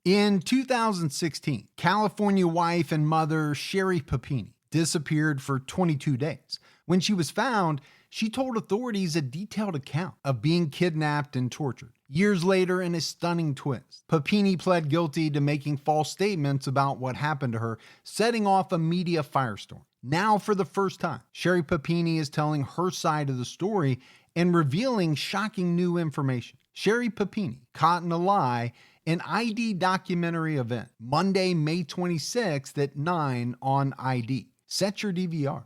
In 2016, California wife and mother Sherry Papini disappeared for 22 days. When she was found, she told authorities a detailed account of being kidnapped and tortured. Years later, in a stunning twist, Papini pled guilty to making false statements about what happened to her, setting off a media firestorm. Now, for the first time, Sherry Papini is telling her side of the story and revealing shocking new information. Sherry Papini, Caught in a Lie, an ID documentary event, Monday, May 26th at 9 on ID. Set your DVR.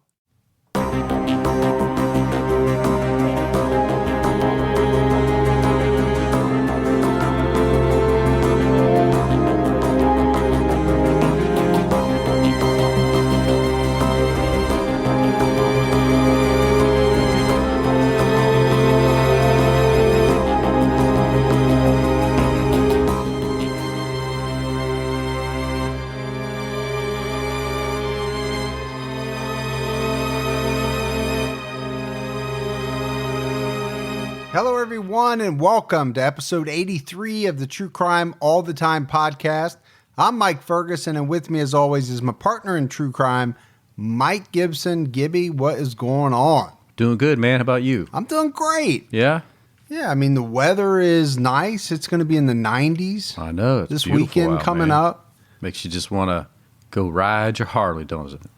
Hello, everyone, and welcome to episode 83 of the True Crime All the Time podcast. I'm Mike Ferguson, and with me, as always, is my partner in true crime, Mike Gibson. Gibby, what is going on? Doing good, man. How about you? I'm doing great. Yeah? Yeah, I mean, the weather is nice. It's going to be in the 90s. I know. It's this weekend out, coming man. up. Makes you just want to go ride your Harley, doesn't it?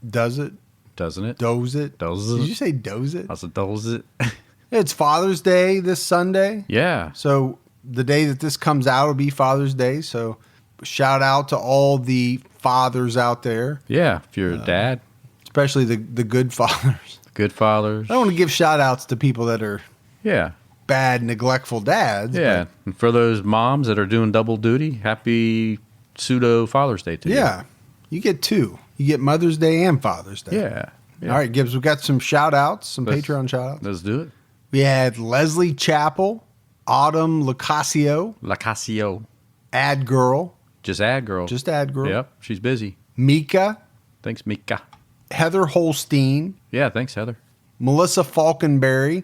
Does it? Doesn't it? Doze it? Does it? Did you say doze it? I said does it. It's Father's Day this Sunday. Yeah. So the day that this comes out will be Father's Day. So shout out to all the fathers out there. Yeah. If you're a dad. Especially the good fathers. Good fathers. I don't want to give shout outs to people that are bad, neglectful dads. Yeah. And for those moms that are doing double duty, happy pseudo Father's Day to you. Yeah. You get two. You get Mother's Day and Father's Day. Yeah. All right, Gibbs, we've got some shout outs, some Patreon shout outs. Let's do it. We had Leslie Chappell, Autumn Lacasio. Ad Girl. Just Ad Girl. Just Ad Girl. Yep. She's busy. Mika. Thanks, Mika. Heather Holstein. Yeah. Thanks, Heather. Melissa Falkenberry.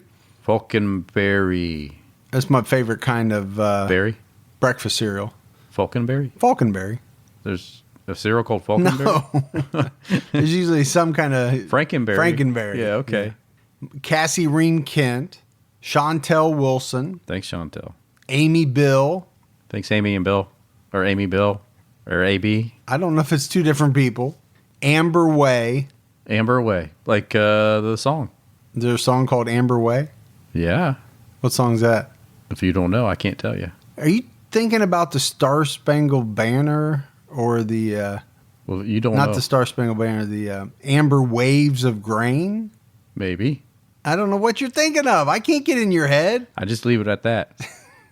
Falconberry. That's my favorite kind of Berry? breakfast cereal. Falconberry? Falkenberry. There's a cereal called Falconberry? No. There's usually some kind of... Frankenberry. Yeah, okay. Yeah. Cassie Ream Kent. Chantel Wilson. Thanks, Chantel. Amy Bill. Thanks, Amy and Bill. Or Amy Bill. Or AB. I don't know if it's two different people. Amber Way. Amber Way. Like the song. Is there a song called Amber Way? Yeah. What song's that? If you don't know, I can't tell you. Are you thinking about the Star Spangled Banner or the... well, you don't know. Not the Star Spangled Banner, the Amber Waves of Grain? Maybe. I don't know what you're thinking of. I can't get in your head. I just leave it at that.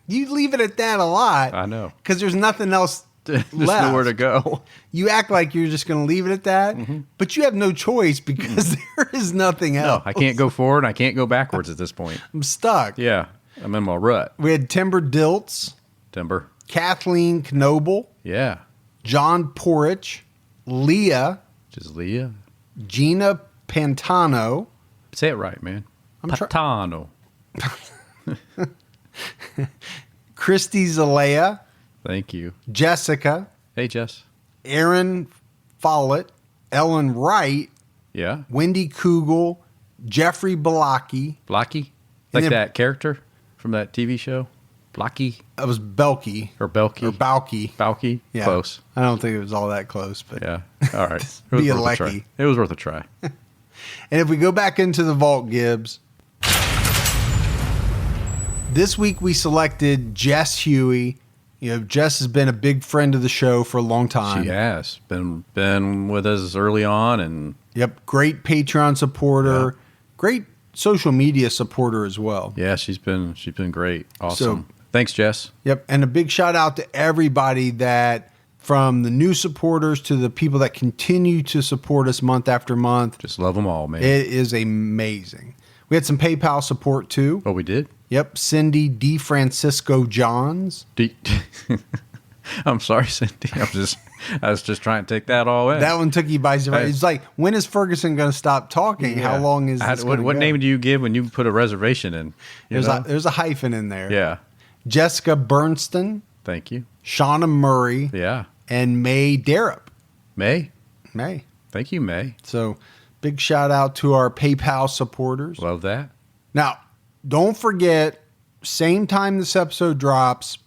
You leave it at that a lot. I know. Because there's nothing else There's left. nowhere to go. You act like you're just going to leave it at that, but you have no choice because there is nothing else. No, I can't go forward and I can't go backwards at this point. I'm stuck. Yeah. I'm in my rut. We had Timber Diltz, Timber. Kathleen Knoble, Yeah. John Porich, Leah, Just Leah. Gina Pantano. Say it right, man. Patano. Christy Zalea, Thank you. Jessica, Hey, Jess. Aaron Follett, Ellen Wright, Yeah. Wendy Kugel, Jeffrey Blocky. Blocky? And Like then- that character from that TV show? Blocky? That was Belky. Or Belky? Or Balky. Balky? Yeah. Close. I don't think it was all that close, but Yeah. All right. It Be was a worth a lucky. try. It was worth a try. And if we go back into the vault, Gibbs, this week we selected Jess Huey. You know, Jess has been a big friend of the show for a long time. She has been with us early on, and Yep, great Patreon supporter, Yeah. great social media supporter as well. yeah, she's been great. Awesome. So- Thanks, Jess. Yep, and a big shout out to everybody that, from the new supporters to the people that continue to support us month after month. Just love them all, man. It is amazing. We had some PayPal support too. Oh, we did? Yep, Cindy D. Francisco Johns. I'm sorry, Cindy. I was just trying to take that all in. That one took you by surprise. It's like, when is Ferguson going to stop talking? Yeah. How long is this What gonna go? name do you give when you put a reservation in? There's a hyphen in there. Yeah. Jessica Bernston, Thank you. Shauna Murray, Yeah. and May Darrop. May. May. Thank you, May. So big shout out to our PayPal supporters. Love that. Now, don't forget, same time this episode drops,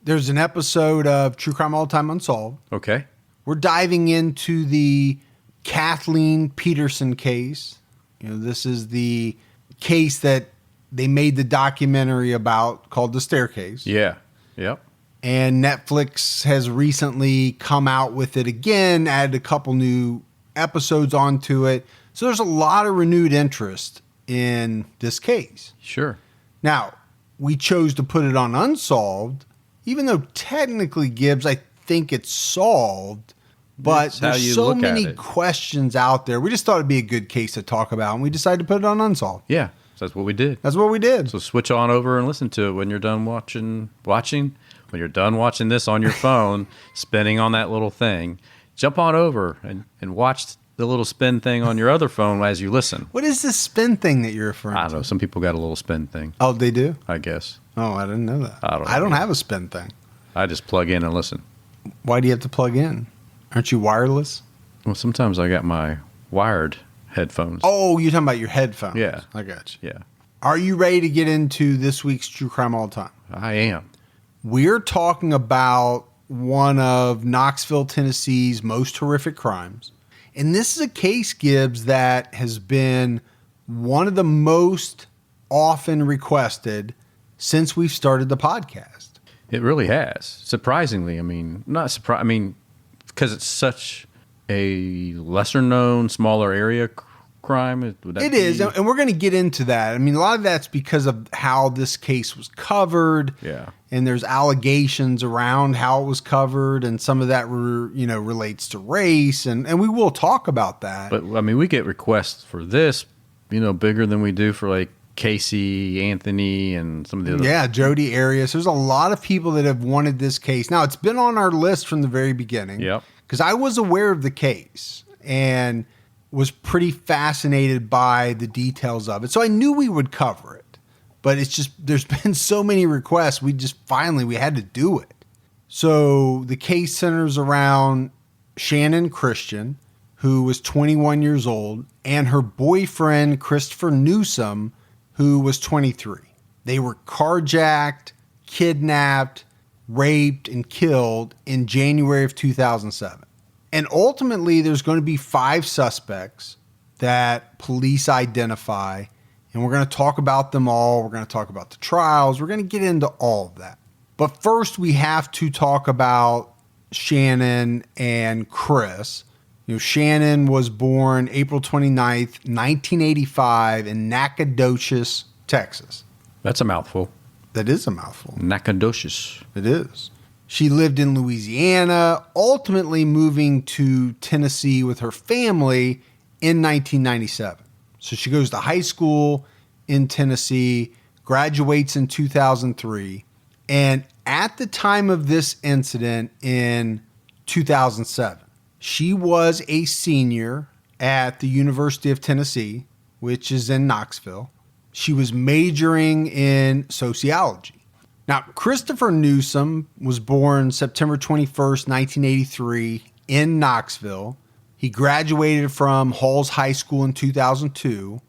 there's an episode of True Crime All the Time Unsolved. Okay. We're diving into the Kathleen Peterson case. This is the case that they made the documentary about called The Staircase. Yeah. Yep. And Netflix has recently come out with it again, added a couple new episodes onto it. So there's a lot of renewed interest in this case. Sure. Now, we chose to put it on Unsolved, even though technically, Gibbs, I think it's solved. But It's how there's you so look at many it. questions out there. We just thought it'd be a good case to talk about, and we decided to put it on Unsolved. Yeah. So that's what we did. That's what we did. So switch on over and listen to it when you're done watching. When you're done watching this on your phone, spinning on that little thing, jump on over and watch the little spin thing on your other phone as you listen. What is this spin thing that you're referring I to? don't know. Some people got a little spin thing, Oh, they do? I guess. Oh, I didn't know that. I don't know. have a spin thing. I just plug in and listen. Why do you have to plug in? Aren't you wireless? Well, sometimes I got my wired headphones. Oh, you're talking about your headphones. Yeah. I got you. Yeah, Are you ready to get into this week's True Crime All the Time? I am. We're talking about one of Knoxville, Tennessee's most horrific crimes. And this is a case, Gibbs, that has been one of the most often requested since we've started the podcast. It really has. Surprisingly, I mean, not surprise. I mean, because it's such a lesser known, smaller area crime. Would that It be- is, and we're going to get into that. I mean, a lot of that's because of how this case was covered. Yeah. And there's allegations around how it was covered, and some of that relates to race, and we will talk about that. But I mean, we get requests for this, bigger than we do for like Casey, Anthony, and some of the other. Yeah, Jody Arias. There's a lot of people that have wanted this case. Now, it's been on our list from the very beginning. Yep. Because I was aware of the case and was pretty fascinated by the details of it. So I knew we would cover it. But it's just, there's been so many requests, we had to do it. So the case centers around Channon Christian, who was 21 years old, and her boyfriend, Christopher Newsom, who was 23. They were carjacked, kidnapped, raped, and killed in January of 2007. And ultimately, there's going to be 5 suspects that police identify. And we're going to talk about them all. We're going to talk about the trials. We're going to get into all of that. But first, we have to talk about Channon and Chris. Channon was born April 29th, 1985 in Nacogdoches, Texas. That's a mouthful. That is a mouthful. Nacogdoches. It is. She lived in Louisiana, ultimately moving to Tennessee with her family in 1997. So she goes to high school in Tennessee, graduates in 2003. And at the time of this incident in 2007, she was a senior at the University of Tennessee, which is in Knoxville. She was majoring in sociology. Now, Christopher Newsom was born September 21st, 1983 in Knoxville. He graduated from Halls High School in 2002.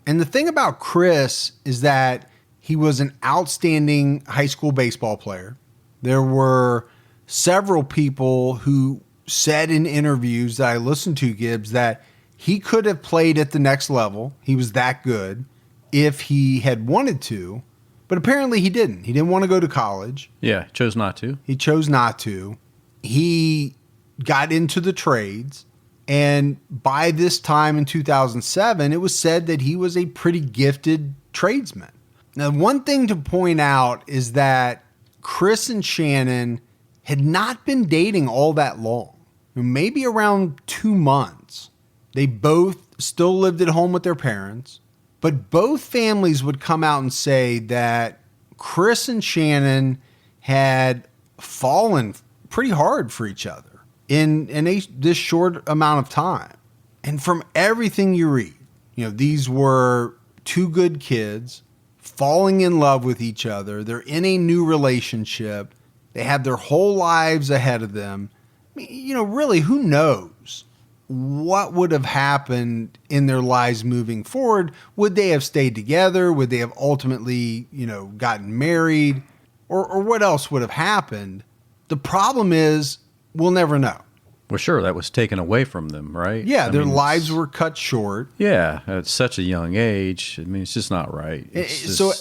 And the thing about Chris is that he was an outstanding high school baseball player. There were several people who said in interviews that I listened to, Gibbs, that he could have played at the next level. He was that good if he had wanted to. But apparently he didn't. He didn't want to go to college. Yeah, chose not to. He chose not to. He got into the trades. And by this time in 2007, it was said that he was a pretty gifted tradesman. Now, one thing to point out is that Chris and Channon had not been dating all that long, maybe around 2 months. They both still lived at home with their parents, but both families would come out and say that Chris and Channon had fallen pretty hard for each other in this short amount of time. And from everything you read, these were 2 good kids falling in love with each other. They're in a new relationship. They have their whole lives ahead of them. I mean, really, who knows what would have happened in their lives moving forward? Would they have stayed together? Would they have ultimately, gotten married? Or what else would have happened? The problem is we'll never know. Well, sure, that was taken away from them, right? Yeah, their lives were cut short. Yeah, at such a young age. I mean, it's just not right. So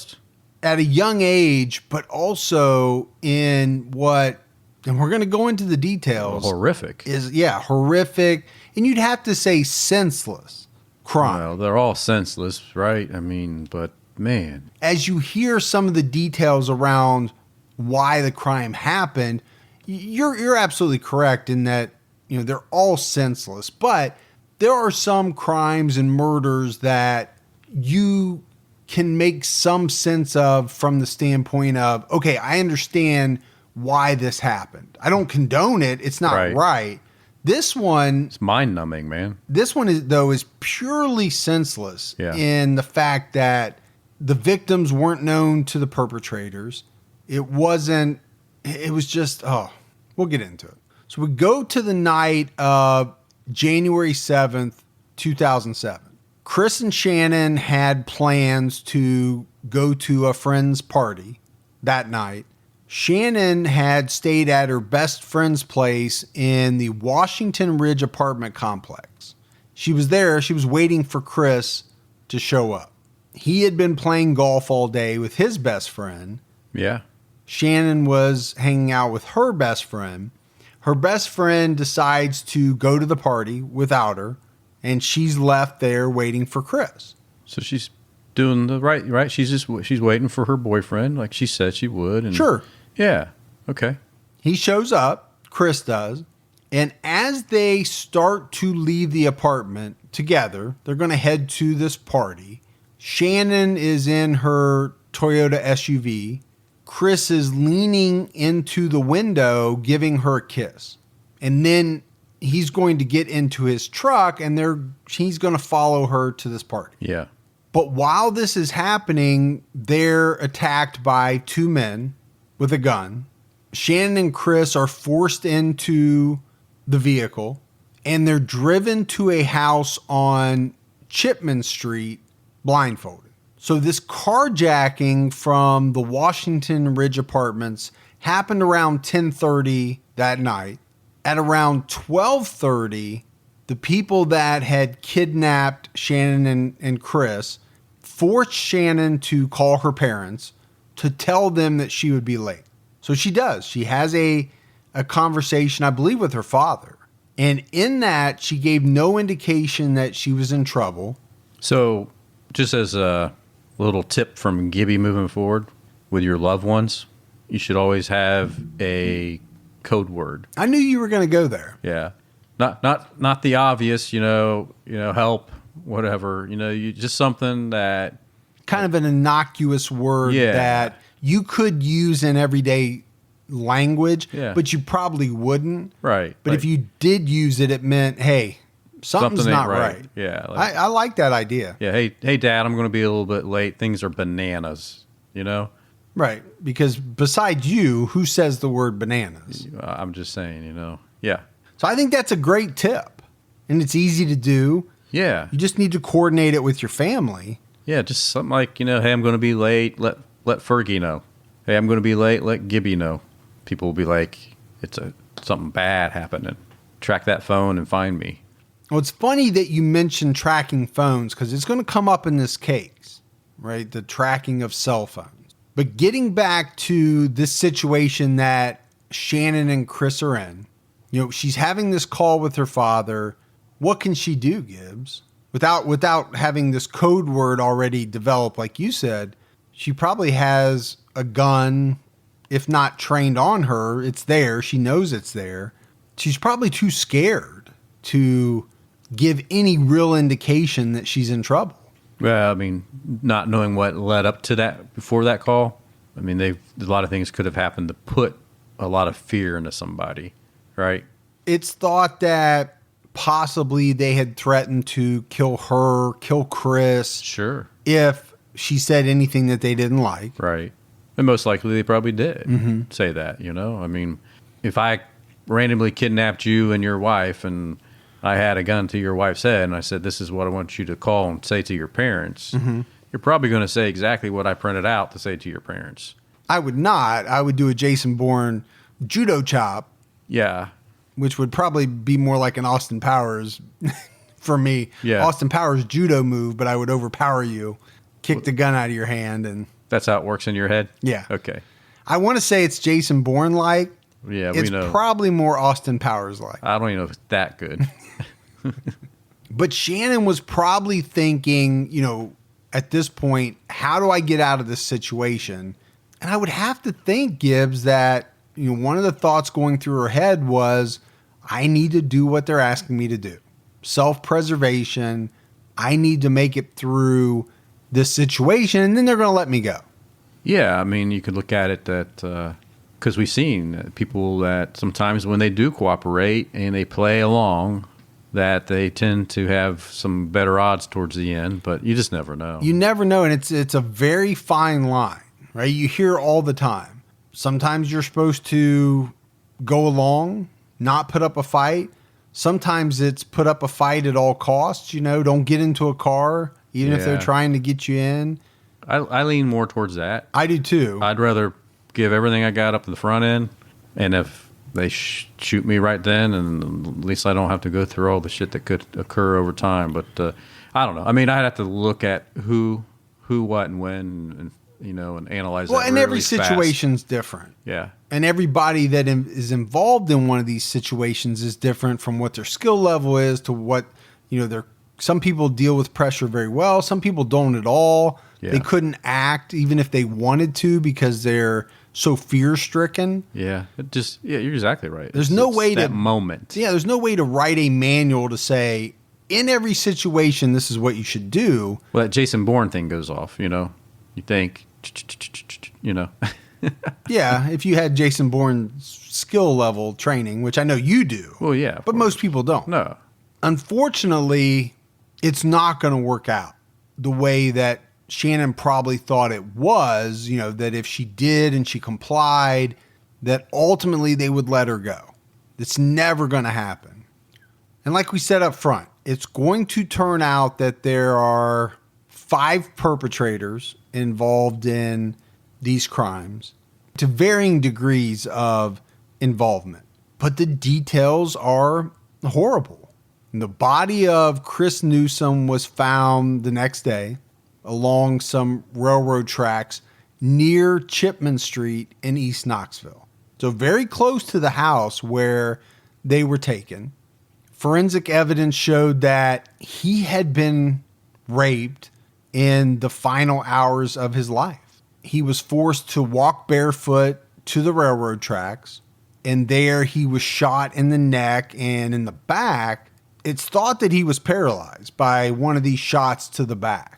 at a young age, but also in what, and we're going to go into the details. Horrific. Horrific. And you'd have to say senseless crime. Well, they're all senseless, right? I mean, but man. As you hear some of the details around why the crime happened, you're absolutely correct in that, they're all senseless. But there are some crimes and murders that you can make some sense of from the standpoint of, okay, I understand why this happened. I don't condone it. It's not right. This one... It's mind-numbing, man. This one, is purely senseless in the fact that the victims weren't known to the perpetrators. It was just, we'll get into it. So we go to the night of January 7th, 2007. Chris and Channon had plans to go to a friend's party that night. Channon had stayed at her best friend's place in the Washington Ridge apartment complex. She was there. She was waiting for Chris to show up. He had been playing golf all day with his best friend. Yeah. Channon was hanging out with her best friend. Her best friend decides to go to the party without her, and she's left there waiting for Chris. So she's doing the right. She's waiting for her boyfriend, like she said she would. And sure. Yeah. Okay. He shows up. Chris does. And as they start to leave the apartment together, they're going to head to this party. Channon is in her Toyota SUV. Chris is leaning into the window, giving her a kiss. And then he's going to get into his truck and he's going to follow her to this party. Yeah. But while this is happening, they're attacked by two men with a gun. Channon and Chris are forced into the vehicle and they're driven to a house on Chipman Street blindfolded. So this carjacking from the Washington Ridge Apartments happened around 10:30 that night. At around 12:30, the people that had kidnapped Channon and Chris forced Channon to call her parents to tell them that she would be late. So she does. She has a conversation, I believe, with her father. And in that, she gave no indication that she was in trouble. So just as a little tip from Gibby moving forward with your loved ones, you should always have a code word. I knew you were going to go there. Yeah. Not the obvious, help, whatever, you just something that kind of an innocuous word that you could use in everyday language, but you probably wouldn't. Right. But if you did use it, it meant, hey, something's not right. Yeah. I like that idea. Yeah. Hey, Dad, I'm going to be a little bit late. Things are bananas, Right. Because besides you, who says the word bananas? I'm just saying, Yeah. So I think that's a great tip. And it's easy to do. Yeah. You just need to coordinate it with your family. Yeah. Just something like, hey, I'm going to be late. Let Fergie know. Hey, I'm going to be late. Let Gibby know. People will be like, something bad happening. Track that phone and find me. Well, it's funny that you mentioned tracking phones because it's going to come up in this case, right? The tracking of cell phones. But getting back to this situation that Channon and Chris are in, she's having this call with her father. What can she do, Gibbs? Without having this code word already developed, like you said, she probably has a gun. If not trained on her, it's there. She knows it's there. She's probably too scared to give any real indication that she's in trouble. Well, I mean, not knowing what led up to that before that call. I mean, a lot of things could have happened to put a lot of fear into somebody, right? It's thought that possibly they had threatened to kill her, kill Chris. Sure. If she said anything that they didn't like. Right. And most likely they probably did say that, I mean, if I randomly kidnapped you and your wife and I had a gun to your wife's head and I said, this is what I want you to call and say to your parents, you're probably going to say exactly what I printed out to say to your parents. I would not. I would do a Jason Bourne judo chop. Yeah. Which would probably be more like an Austin Powers for me. Yeah. Austin Powers judo move, but I would overpower you, kick the gun out of your hand. And that's how it works in your head? Yeah. Okay. I want to say it's Jason Bourne-like. Yeah, we know. It's probably more Austin Powers-like. I don't even know if it's that good. But Channon was probably thinking, at this point, how do I get out of this situation? And I would have to think, Gibbs, that one of the thoughts going through her head was, I need to do what they're asking me to do. Self-preservation. I need to make it through this situation, and then they're going to let me go. Yeah, I mean, you could look at it that because we've seen people that sometimes when they do cooperate and they play along, that they tend to have some better odds towards the end, but you just never know. You never know, and it's a very fine line, right? You hear all the time. Sometimes you're supposed to go along, not put up a fight. Sometimes it's put up a fight at all costs, don't get into a car, even if they're trying to get you in. I lean more towards that. I do too. I'd rather give everything I got up in the front end, and if they shoot me right then, and at least I don't have to go through all the shit that could occur over time. But I don't know. I mean, I'd have to look at who, what, and when, and analyze that. Well, and really every situation's different. Yeah. And everybody that is involved in one of these situations is different from what their skill level is to what, some people deal with pressure very well. Some people don't at all. Yeah. They couldn't act even if they wanted to because they're so fear-stricken. Yeah. You're exactly right. There's no way that moment. Yeah, there's no way to write a manual to say, in every situation, this is what you should do. Well, that Jason Bourne thing goes off, You think, Yeah, if you had Jason Bourne's skill level training, which I know you do. Well, yeah. But most people don't. No. Unfortunately, it's not going to work out the way that Channon probably thought it was, that if she did and she complied, that ultimately they would let her go. It's never going to happen. And like we said up front, it's going to turn out that there are 5 perpetrators involved in these crimes to varying degrees of involvement. But the details are horrible. And the body of Chris Newsom was found the next day along some railroad tracks near Chipman Street in East Knoxville. So very close to the house where they were taken. Forensic evidence showed that he had been raped in the final hours of his life. He was forced to walk barefoot to the railroad tracks, and there he was shot in the neck and in the back. It's thought that he was paralyzed by one of these shots to the back.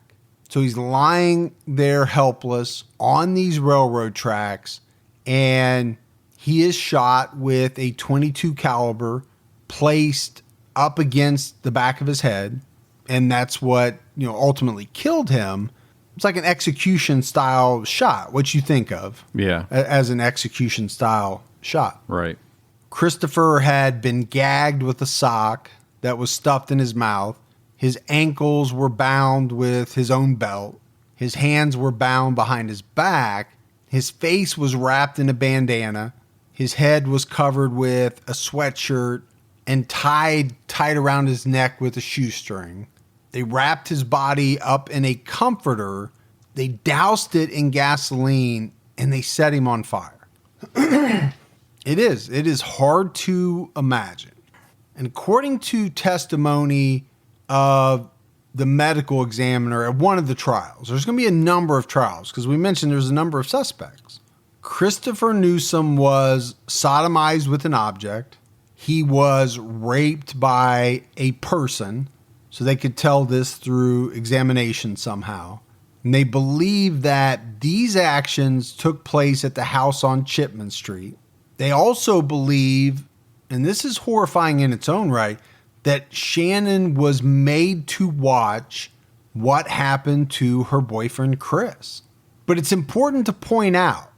So he's lying there helpless on these railroad tracks, and he is shot with a .22 caliber placed up against the back of his head, and that's what ultimately killed him. It's like an execution style shot. What you think of? Yeah, as an execution style shot. Right. Christopher had been gagged with a sock that was stuffed in his mouth. His ankles were bound with his own belt. His hands were bound behind his back. His face was wrapped in a bandana. His head was covered with a sweatshirt and tied around his neck with a shoestring. They wrapped his body up in a comforter. They doused it in gasoline and they set him on fire. It is hard to imagine. And according to testimony of the medical examiner at one of the trials, there's going to be a number of trials because we mentioned there's a number of suspects. Christopher Newsom was sodomized with an object. He was raped by a person, so they could tell this through examination somehow. And they believe that these actions took place at the house on Chipman Street. They also believe, and this is horrifying in its own right, that Channon was made to watch what happened to her boyfriend, Chris. But it's important to point out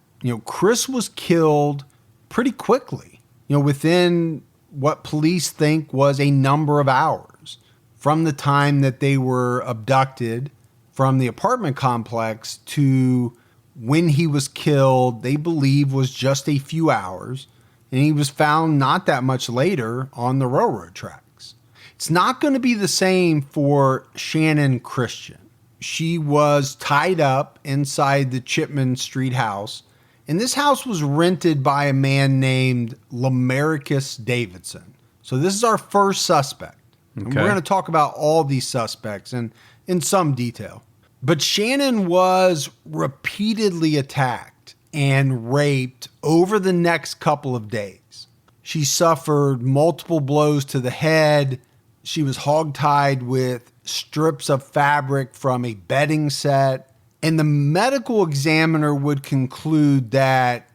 Chris was killed pretty quickly, within what police think was a number of hours from the time that they were abducted from the apartment complex to when he was killed. They believe was just a few hours, and he was found not that much later on the railroad tracks. It's not going to be the same for Channon Christian. She was tied up inside the Chipman Street house, and this house was rented by a man named Lamarcus Davidson. So this is our first suspect. Okay. And we're going to talk about all these suspects in some detail. But Channon was repeatedly attacked and raped over the next couple of days. She suffered multiple blows to the head. She was hogtied with strips of fabric from a bedding set. And the medical examiner would conclude that,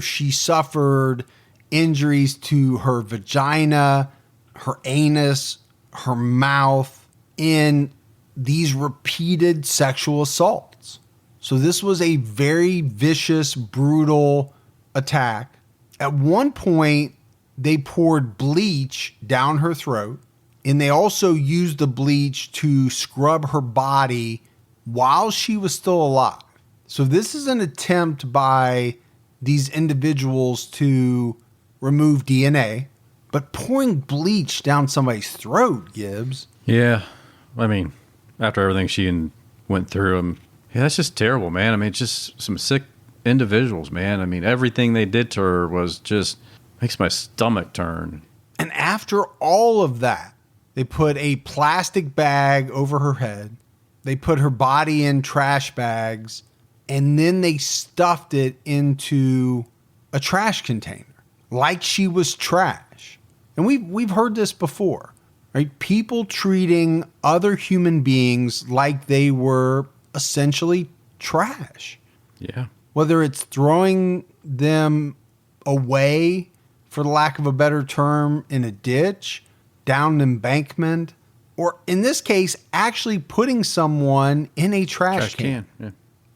she suffered injuries to her vagina, her anus, her mouth in these repeated sexual assaults. So this was a very vicious, brutal attack. At one point, they poured bleach down her throat, and they also used the bleach to scrub her body while she was still alive. So this is an attempt by these individuals to remove DNA, but pouring bleach down somebody's throat, Gibbs. Yeah. I mean, after everything she went through, that's just terrible, man. I mean, just some sick individuals, man. I mean, everything they did to her was just makes my stomach turn. And after all of that, they put a plastic bag over her head. They put her body in trash bags, and then they stuffed it into a trash container like she was trash. And we've heard this before, right? People treating other human beings like they were essentially trash. Yeah. Whether it's throwing them away, for the lack of a better term, in a ditch, down an embankment, or in this case, actually putting someone in a trash can. Yeah.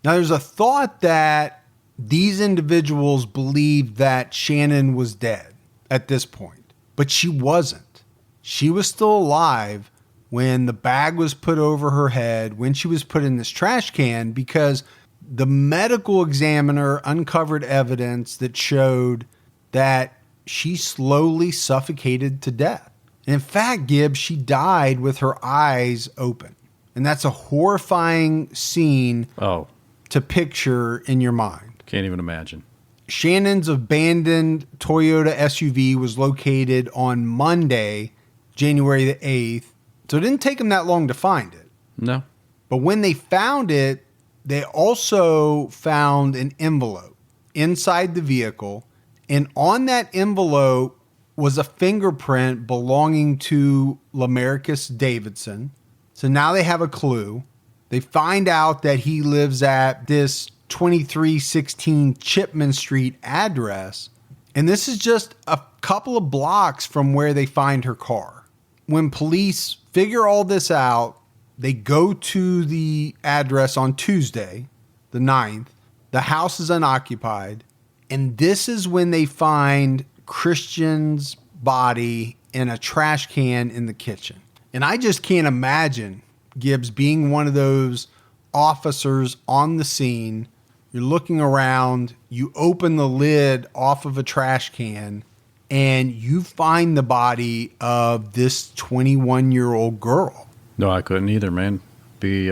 Now, there's a thought that these individuals believed that Channon was dead at this point, but she wasn't. She was still alive when the bag was put over her head, when she was put in this trash can, because the medical examiner uncovered evidence that showed that she slowly suffocated to death. In fact, Gibbs, she died with her eyes open. And that's a horrifying scene to picture in your mind. Can't even imagine. Shannon's abandoned Toyota SUV was located on Monday, January the 8th. So it didn't take them that long to find it. No. But when they found it, they also found an envelope inside the vehicle. And on that envelope was a fingerprint belonging to Lamarcus Davidson. So now they have a clue. They find out that he lives at this 2316 Chipman Street address. And this is just a couple of blocks from where they find her car. When police figure all this out, they go to the address on Tuesday, the 9th. The house is unoccupied. And this is when they find Christian's body in a trash can in the kitchen. And I just can't imagine Gibbs being one of those officers on the scene. You're looking around, you open the lid off of a trash can, and you find the body of this 21-year-old girl. No, I couldn't either, man. Be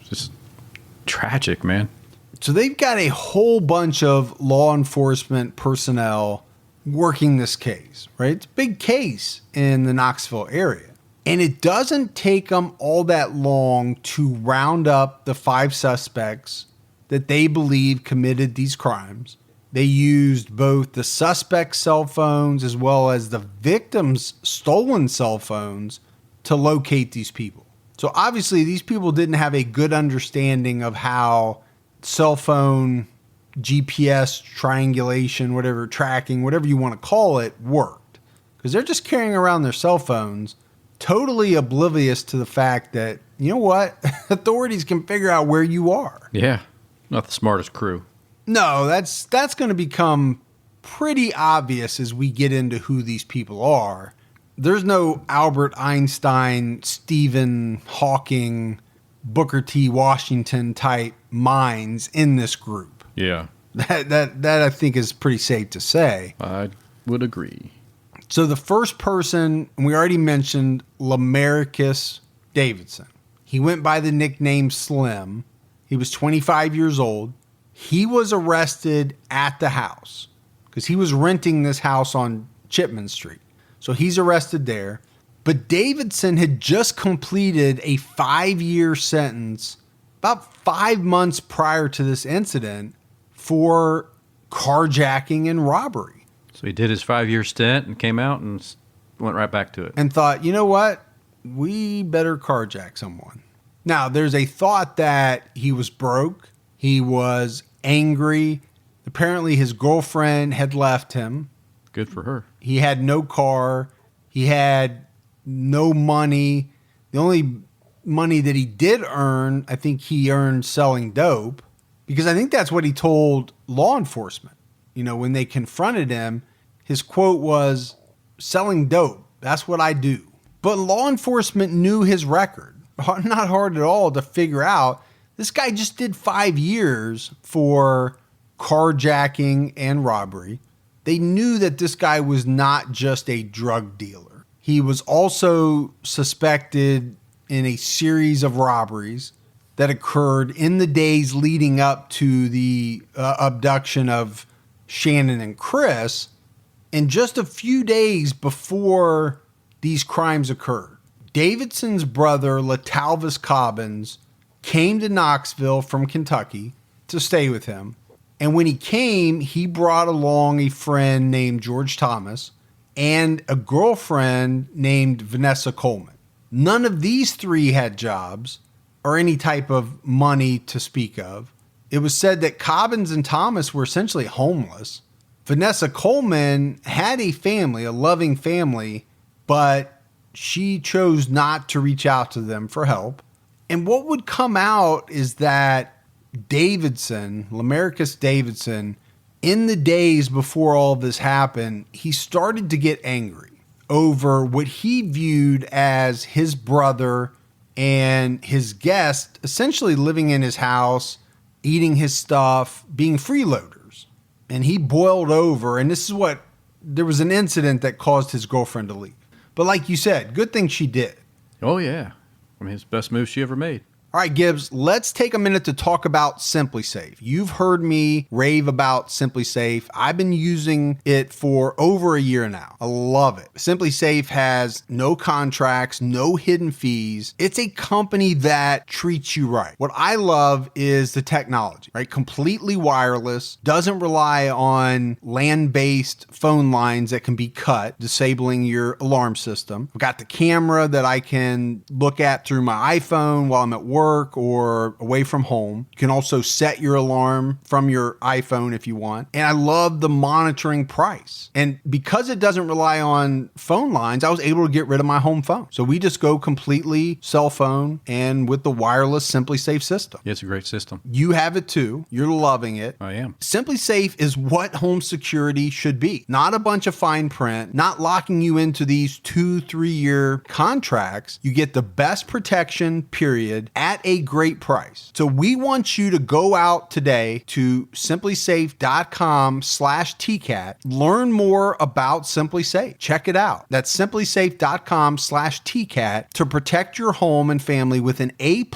just tragic, man. So they've got a whole bunch of law enforcement personnel working this case, right? It's a big case in the Knoxville area. And it doesn't take them all that long to round up the 5 suspects that they believe committed these crimes. They used both the suspect's cell phones as well as the victim's stolen cell phones to locate these people. So obviously these people didn't have a good understanding of how cell phone, GPS, triangulation, whatever, tracking, whatever you want to call it, worked. Because they're just carrying around their cell phones, totally oblivious to the fact that, you know what, authorities can figure out where you are. Yeah, not the smartest crew. No, that's going to become pretty obvious as we get into who these people are. There's no Albert Einstein, Stephen Hawking, Booker T. Washington type minds in this group. Yeah. That I think is pretty safe to say. I would agree. So the first person, we already mentioned Lamarcus Davidson. He went by the nickname Slim. He was 25 years old. He was arrested at the house because he was renting this house on Chipman Street. So he's arrested there. But Davidson had just completed a 5-year sentence about 5 months prior to this incident for carjacking and robbery. So he did his 5-year stint and came out and went right back to it. And thought, you know what? We better carjack someone. Now, there's a thought that he was broke. He was angry. Apparently, his girlfriend had left him. Good for her. He had no car. He had no money. The only money that he did earn, I think he earned selling dope, because I think that's what he told law enforcement. You know, when they confronted him, his quote was, "Selling dope. That's what I do." But law enforcement knew his record. Not hard at all to figure out. This guy just did 5 years for carjacking and robbery. They knew that this guy was not just a drug dealer. He was also suspected in a series of robberies that occurred in the days leading up to the abduction of Shannon and Chris, and just a few days before these crimes occurred. Davidson's brother, Latalvis Cobbins, came to Knoxville from Kentucky to stay with him. And when he came, he brought along a friend named George Thomas and a girlfriend named Vanessa Coleman. None of these three had jobs or any type of money to speak of. It was said that Cobbins and Thomas were essentially homeless. Vanessa Coleman had a family, a loving family, but she chose not to reach out to them for help. And what would come out is that Davidson, Lamarcus Davidson, in the days before all this happened, he started to get angry over what he viewed as his brother and his guest essentially living in his house, eating his stuff, being freeloaders. And he boiled over, and this is what, there was an incident that caused his girlfriend to leave. But like you said, good thing she did. Oh, yeah. I mean, it's the best move she ever made. All right, Gibbs, let's take a minute to talk about Simplisafe. You've heard me rave about Simplisafe. I've been using it for over a year now. I love it. Simplisafe has no contracts, no hidden fees. It's a company that treats you right. What I love is the technology, right? Completely wireless, doesn't rely on land-based phone lines that can be cut, disabling your alarm system. I've got the camera that I can look at through my iPhone while I'm at work or away from home. You can also set your alarm from your iPhone if you want. And I love the monitoring price. And because it doesn't rely on phone lines, I was able to get rid of my home phone. So we just go completely cell phone and with the wireless Simplisafe system. Yeah, it's a great system. You have it too. You're loving it. I am. Simplisafe is what home security should be. Not a bunch of fine print, not locking you into these 2-3 year contracts. You get the best protection, period, at a great price. So we want you to go out today to simplisafe.com/TCAT. Learn more about Simplisafe. Check it out. That's simplisafe.com/TCAT to protect your home and family with an A+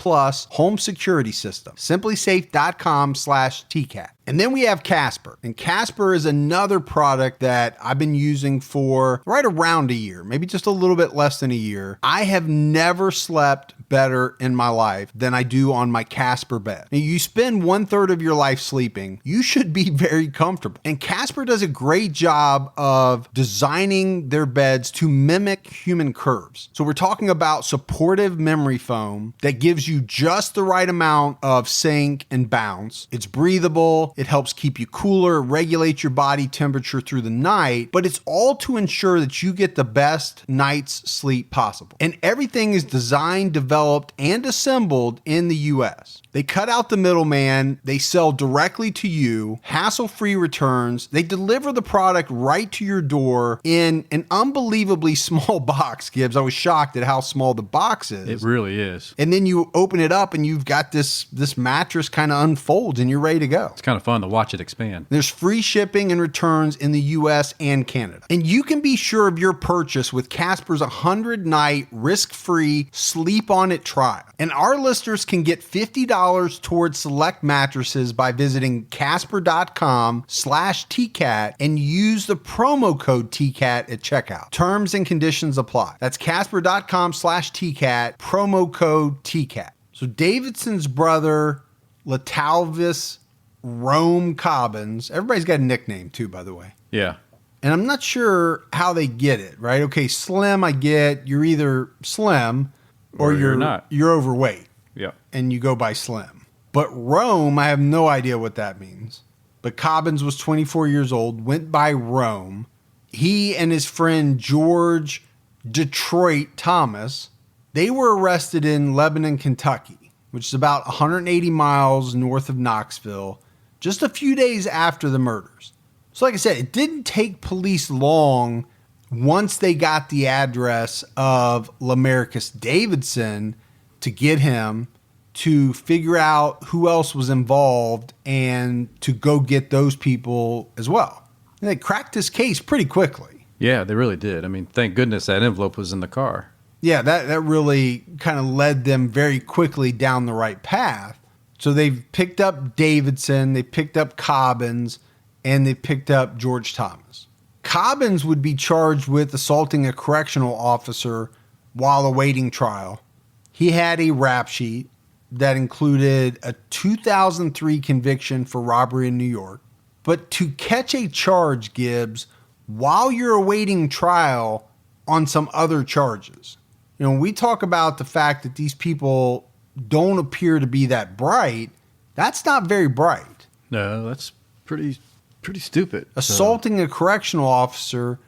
home security system. simplisafe.com/TCAT. And then we have Casper. And Casper is another product that I've been using for right around a year, maybe just a little bit less than a year. I have never slept better in my life than I do on my Casper bed. Now, you spend 1/3 of your life sleeping, you should be very comfortable. And Casper does a great job of designing their beds to mimic human curves. So we're talking about supportive memory foam that gives you just the right amount of sink and bounce. It's breathable. meal. It helps keep you cooler, regulate your body temperature through the night, but it's all to ensure that you get the best night's sleep possible. And everything is designed, developed, and assembled in the US. They cut out the middleman, they sell directly to you, hassle-free returns, they deliver the product right to your door in an unbelievably small box, Gibbs. I was shocked at how small the box is. It really is. And then you open it up and you've got this mattress kind of unfolds and you're ready to go. It's kind of fun to watch it expand. There's free shipping and returns in the US and Canada. And you can be sure of your purchase with Casper's 100-night risk-free sleep on it trial. And our listeners can get $50 towards select mattresses by visiting casper.com/TCAT and use the promo code TCAT at checkout. Terms and conditions apply. That's casper.com/TCAT, promo code TCAT. So Davidson's brother, Latalvis Rome Cobbins, everybody's got a nickname too, by the way. Yeah. And I'm not sure how they get it, right? Okay, Slim, I get. You're either Slim or you're not. You're overweight. Yeah. And you go by Slim. But Rome, I have no idea what that means. But Cobbins was 24 years old, went by Rome. He and his friend George Detroit Thomas, they were arrested in Lebanon, Kentucky, which is about 180 miles north of Knoxville, just a few days after the murders. So like I said, it didn't take police long once they got the address of Lamarcus Davidson to get him, to figure out who else was involved and to go get those people as well. And they cracked this case pretty quickly. Yeah, they really did. I mean, thank goodness that envelope was in the car. Yeah, that really kind of led them very quickly down the right path. So they've picked up Davidson, they picked up Cobbins, and they picked up George Thomas. Cobbins would be charged with assaulting a correctional officer while awaiting trial. He had a rap sheet that included a 2003 conviction for robbery in New York. But to catch a charge, Gibbs, while you're awaiting trial on some other charges. You know, when we talk about the fact that these people don't appear to be that bright, that's not very bright. No, that's pretty stupid. Assaulting a correctional officer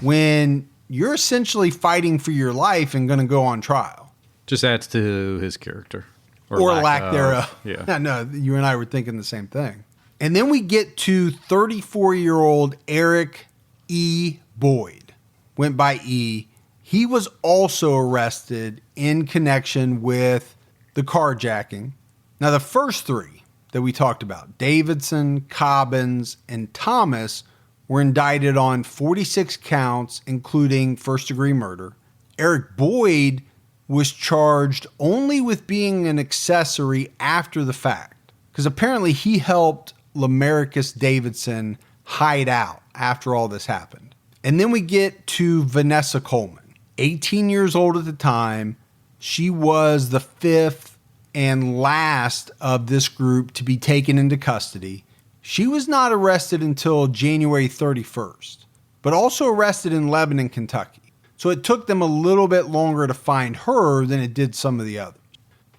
when you're essentially fighting for your life and going to go on trial. Just adds to his character. Or lack thereof. Yeah. No, you and I were thinking the same thing. And then we get to 34-year-old Eric E. Boyd. Went by E. He was also arrested in connection with the carjacking. Now, the first three that we talked about, Davidson, Cobbins, and Thomas, were indicted on 46 counts, including first-degree murder. Eric Boyd was charged only with being an accessory after the fact, because apparently he helped Lamarcus Davidson hide out after all this happened. And then we get to Vanessa Coleman, 18 years old at the time. She was the fifth and last of this group to be taken into custody. She was not arrested until January 31st, but also arrested in Lebanon, Kentucky. So it took them a little bit longer to find her than it did some of the others.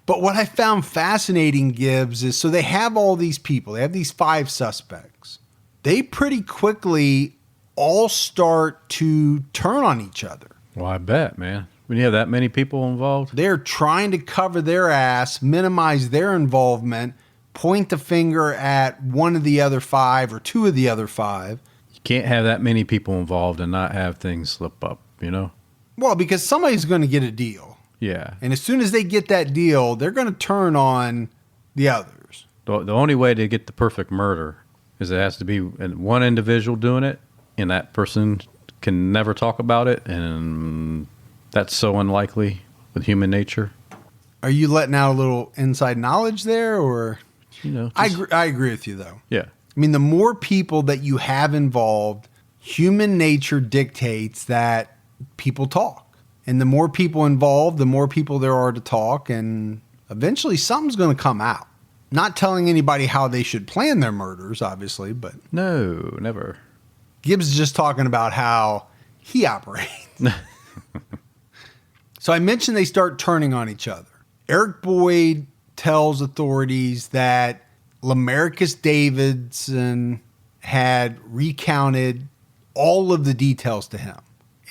But what I found fascinating, Gibbs, is so they have all these people. They have these 5 suspects. They pretty quickly all start to turn on each other. Well, I bet, man. When you have that many people involved. They're trying to cover their ass, minimize their involvement, point the finger at one of the other 5 or 2 of the other 5. You can't have that many people involved and not have things slip up, you know? Well, because somebody's going to get a deal. Yeah. And as soon as they get that deal, they're going to turn on the others. The only way to get the perfect murder is it has to be one individual doing it, and that person can never talk about it, and that's so unlikely with human nature. Are you letting out a little inside knowledge there, or? You know, I agree with you, though. Yeah. I mean, the more people that you have involved, human nature dictates that people talk. And the more people involved, the more people there are to talk, and eventually something's going to come out. Not telling anybody how they should plan their murders, obviously, but... No, never. Gibbs is just talking about how he operates. So I mentioned they start turning on each other. Eric Boyd tells authorities that Lamarcus Davidson had recounted all of the details to him.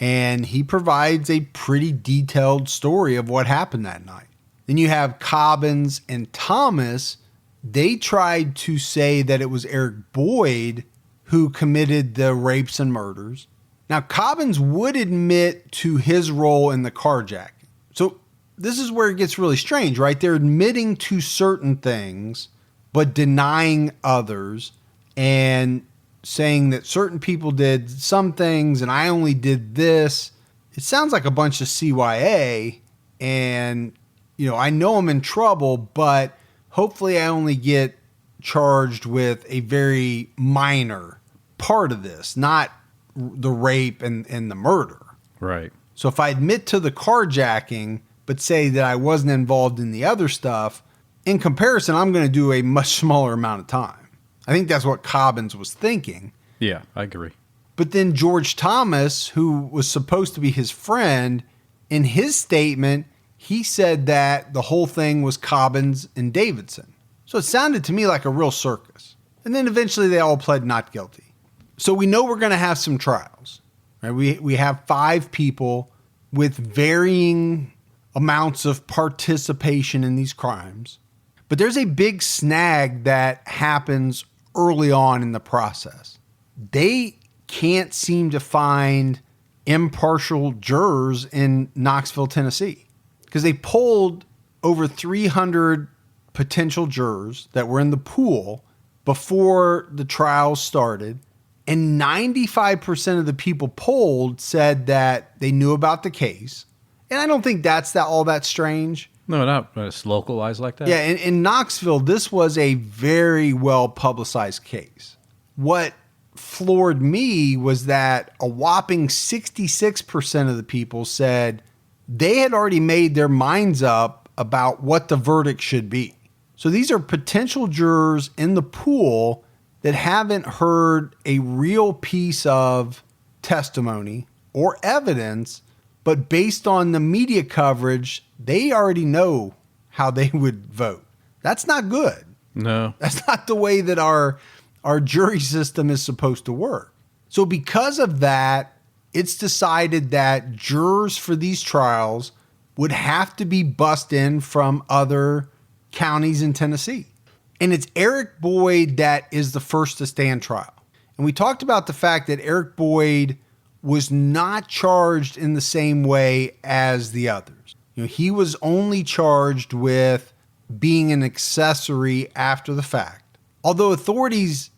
And he provides a pretty detailed story of what happened that night. Then you have Cobbins and Thomas. They tried to say that it was Eric Boyd who committed the rapes and murders. Now, Cobbins would admit to his role in the carjacking. So this is where it gets really strange, right? They're admitting to certain things, but denying others and saying that certain people did some things and I only did this. It sounds like a bunch of CYA, and, I know I'm in trouble, but hopefully I only get charged with a very minor part of this, not the rape and the murder. Right. So if I admit to the carjacking, but say that I wasn't involved in the other stuff, in comparison, I'm going to do a much smaller amount of time. I think that's what Cobbins was thinking. Yeah, I agree. But then George Thomas, who was supposed to be his friend, in his statement, he said that the whole thing was Cobbins and Davidson. So it sounded to me like a real circus. And then eventually they all pled not guilty. So we know we're going to have some trials. Right? We have 5 people with varying amounts of participation in these crimes. But there's a big snag that happens early on in the process. They can't seem to find impartial jurors in Knoxville, Tennessee, because they polled over 300 potential jurors that were in the pool before the trial started. And 95% of the people polled said that they knew about the case. And I don't think that's all that strange. No, not it's localized like that. Yeah, in Knoxville, this was a very well-publicized case. What floored me was that a whopping 66% of the people said they had already made their minds up about what the verdict should be. So these are potential jurors in the pool that haven't heard a real piece of testimony or evidence, but based on the media coverage, they already know how they would vote. That's not good. No. That's not the way that our jury system is supposed to work. So because of that, it's decided that jurors for these trials would have to be bussed in from other counties in Tennessee. And it's Eric Boyd that is the first to stand trial. And we talked about the fact that Eric Boyd was not charged in the same way as the others. He was only charged with being an accessory after the fact. Although authorities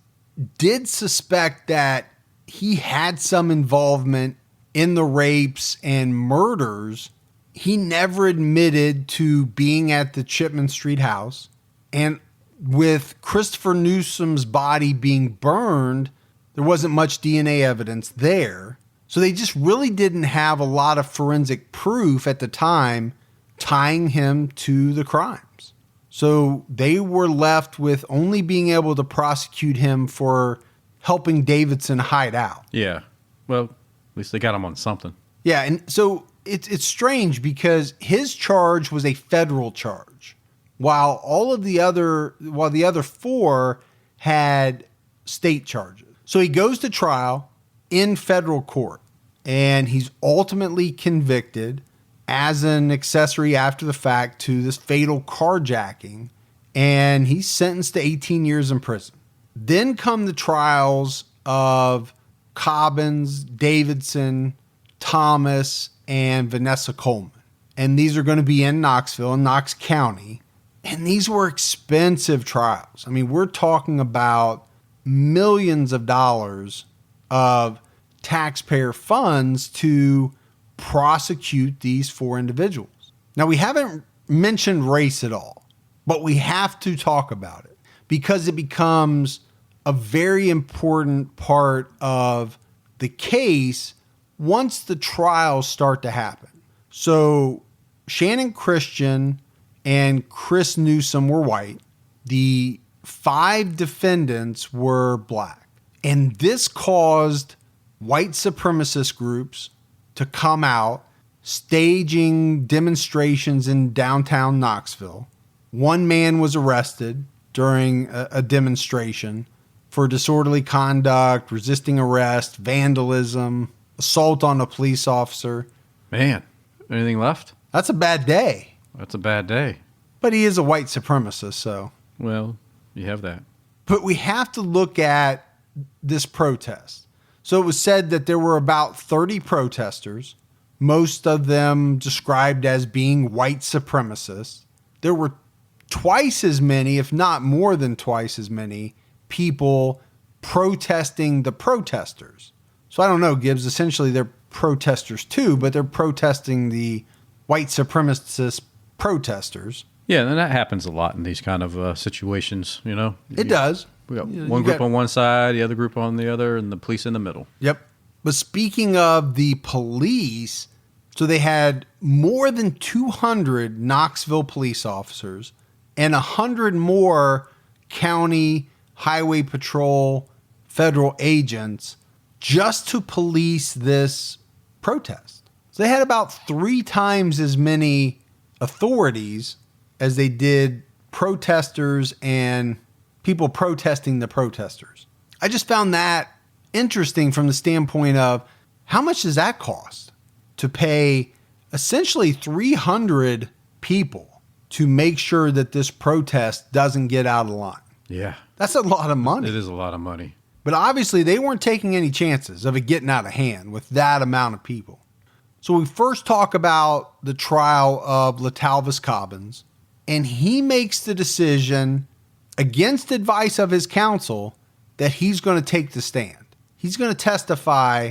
did suspect that he had some involvement in the rapes and murders, he never admitted to being at the Chipman Street house. And with Christopher Newsom's body being burned, there wasn't much DNA evidence there. So they just really didn't have a lot of forensic proof at the time tying him to the crimes. So they were left with only being able to prosecute him for helping Davidson hide out. Yeah. Well, at least they got him on something. Yeah, and so it's strange because his charge was a federal charge, while the other 4 had state charges. So he goes to trial in federal court, and he's ultimately convicted as an accessory after the fact to this fatal carjacking, and he's sentenced to 18 years in prison. Then come the trials of Cobbins, Davidson, Thomas, and Vanessa Coleman. And these are going to be in Knoxville, in Knox County. And these were expensive trials. I mean, we're talking about millions of dollars of taxpayer funds to prosecute these 4 individuals. Now, we haven't mentioned race at all, but we have to talk about it because it becomes a very important part of the case once the trials start to happen. So Channon Christian and Chris Newsom were white. The 5 defendants were black. And this caused white supremacist groups to come out, staging demonstrations in downtown Knoxville. One man was arrested. during a demonstration for disorderly conduct, resisting arrest, vandalism, assault on a police officer. Man, anything left? That's a bad day. That's a bad day. But he is a white supremacist, so. Well, you have that. But we have to look at this protest. So it was said that there were about 30 protesters, most of them described as being white supremacists. There were twice as many, if not more than twice as many, people protesting the protesters. So I don't know, Gibbs. Essentially, they're protesters too, but they're protesting the white supremacist protesters. Yeah, and that happens a lot in these kind of situations, you know. It does. We got one group on one side, the other group on the other, and the police in the middle. Yep. But speaking of the police, so they had more than 200 Knoxville police officers and 100 more county highway patrol federal agents just to police this protest. So they had about 3 times as many authorities as they did protesters and people protesting the protesters. I just found that interesting from the standpoint of how much does that cost to pay essentially 300 people to make sure that this protest doesn't get out of line. Yeah. That's a lot of money. It is a lot of money. But obviously they weren't taking any chances of it getting out of hand with that amount of people. So we first talk about the trial of LaTalvis Cobbins, and he makes the decision against advice of his counsel that he's going to take the stand. He's going to testify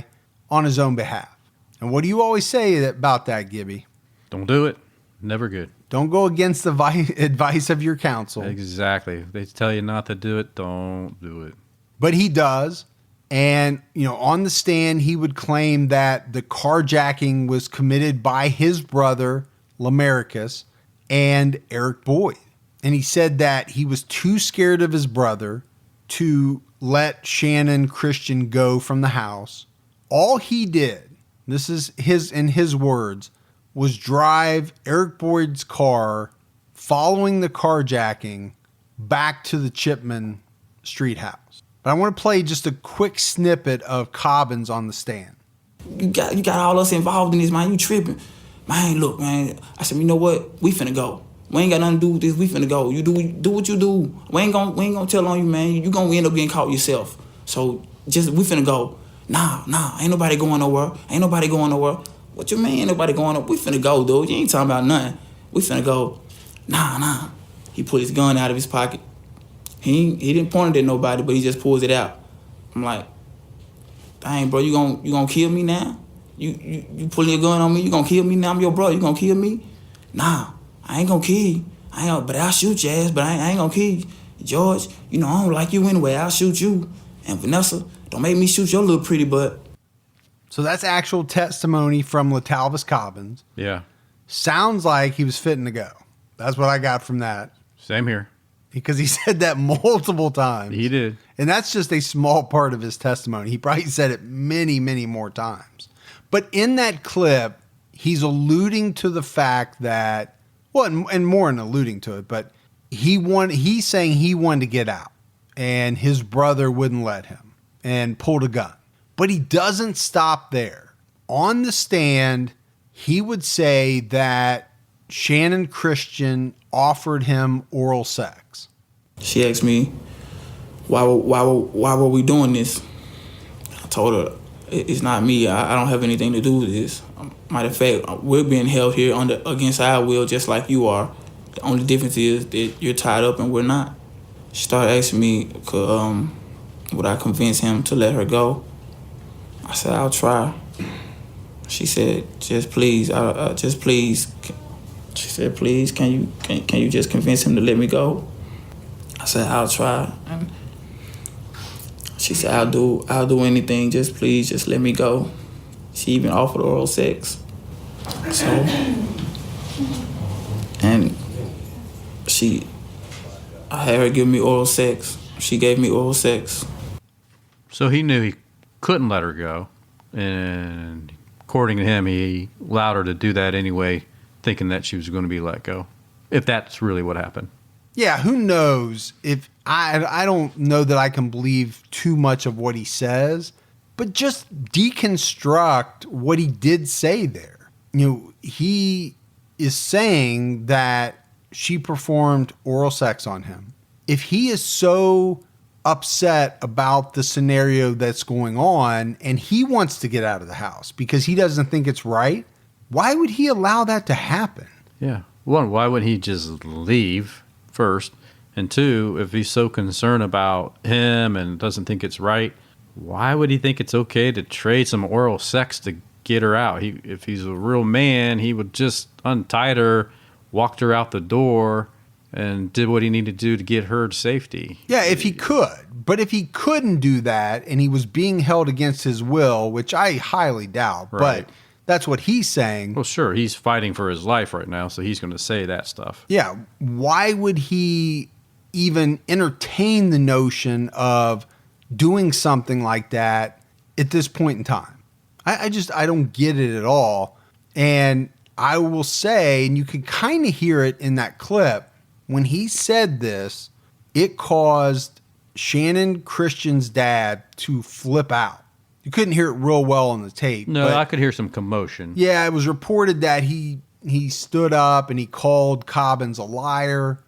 on his own behalf. And what do you always say about that, Gibby? Don't do it. Never good. Don't go against the advice of your counsel. Exactly. If they tell you not to do it, don't do it. But he does. And, on the stand, he would claim that the carjacking was committed by his brother, Lamarcus, and Eric Boyd. And he said that he was too scared of his brother to let Channon Christian go from the house. All he did, this is in his words, was drive Eric Boyd's car following the carjacking back to the Chipman Street house. But I want to play just a quick snippet of Cobbins on the stand. You got all us involved in this, man. You tripping. Man, look, man. I said, you know what? We finna go. We ain't got nothing to do with this. We finna go. You do what you do. We ain't gonna tell on you, man. You gonna end up getting caught yourself. So we finna go. Nah. Ain't nobody going nowhere. What you mean ain't nobody going nowhere? We finna go, dude. You ain't talking about nothing. We finna go. Nah. He pulled his gun out of his pocket. He didn't point it at nobody, but he just pulls it out. I'm like, dang, bro, you gonna kill me now? You pulling your gun on me? You gonna kill me now? I'm your bro. You gonna kill me? Nah, I ain't gonna kill you. But I'll shoot your ass, but I ain't gonna kill you. George, I don't like you anyway. I'll shoot you. And Vanessa, don't make me shoot your little pretty butt. So that's actual testimony from LaTalvis Cobbins. Yeah. Sounds like he was fitting to go. That's what I got from that. Same here. Because he said that multiple times. He did. And that's just a small part of his testimony. He probably said it many, many more times. But in that clip, he's alluding to the fact that, well, and more than alluding to it, but he's saying he wanted to get out and his brother wouldn't let him and pulled a gun. But he doesn't stop there. On the stand, he would say that Channon Christian offered him oral sex. She asked me, why were we doing this? I told her, it's not me. I don't have anything to do with this. Matter of fact, we're being held here against our will just like you are. The only difference is that you're tied up and we're not. She started asking me, would I convince him to let her go? I said, I'll try. She said, just please, just please. She said, please, can you just convince him to let me go? I said, I'll try. And she said, I'll do anything, just please, just let me go. She even offered oral sex. So, and I had her give me oral sex. She gave me oral sex. So he knew he couldn't let her go. And according to him, he allowed her to do that anyway, thinking that she was going to be let go. If that's really what happened. Yeah, who knows if I don't know that I can believe too much of what he says, but just deconstruct what he did say there. He is saying that she performed oral sex on him. If he is so upset about the scenario that's going on and he wants to get out of the house because he doesn't think it's right, why would he allow that to happen? Yeah. One, why wouldn't he just leave first? And two, if he's so concerned about him and doesn't think it's right, why would he think it's okay to trade some oral sex to get her out? If he's a real man, he would just untie her, walked her out the door, and did what he needed to do to get her to safety. Yeah, if he could. But if he couldn't do that and he was being held against his will, which I highly doubt, right. But that's what he's saying. Well, sure, he's fighting for his life right now, so he's going to say that stuff. Yeah, why would he even entertain the notion of doing something like that at this point in time? I don't get it at all. And I will say, and you can kind of hear it in that clip, when he said this, it caused Channon Christian's dad to flip out. You couldn't hear it real well on the tape. No, I could hear some commotion. Yeah, it was reported that he stood up and he called Cobbins a liar.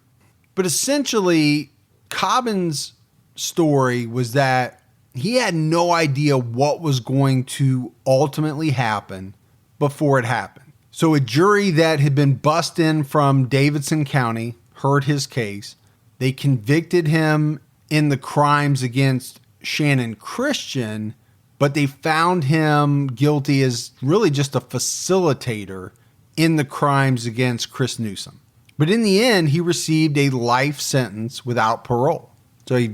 But essentially, Cobbins' story was that he had no idea what was going to ultimately happen before it happened. So a jury that had been bussed in from Davidson County heard his case. They convicted him in the crimes against Channon Christian, but they found him guilty as really just a facilitator in the crimes against Chris Newsom. But in the end, he received a life sentence without parole. So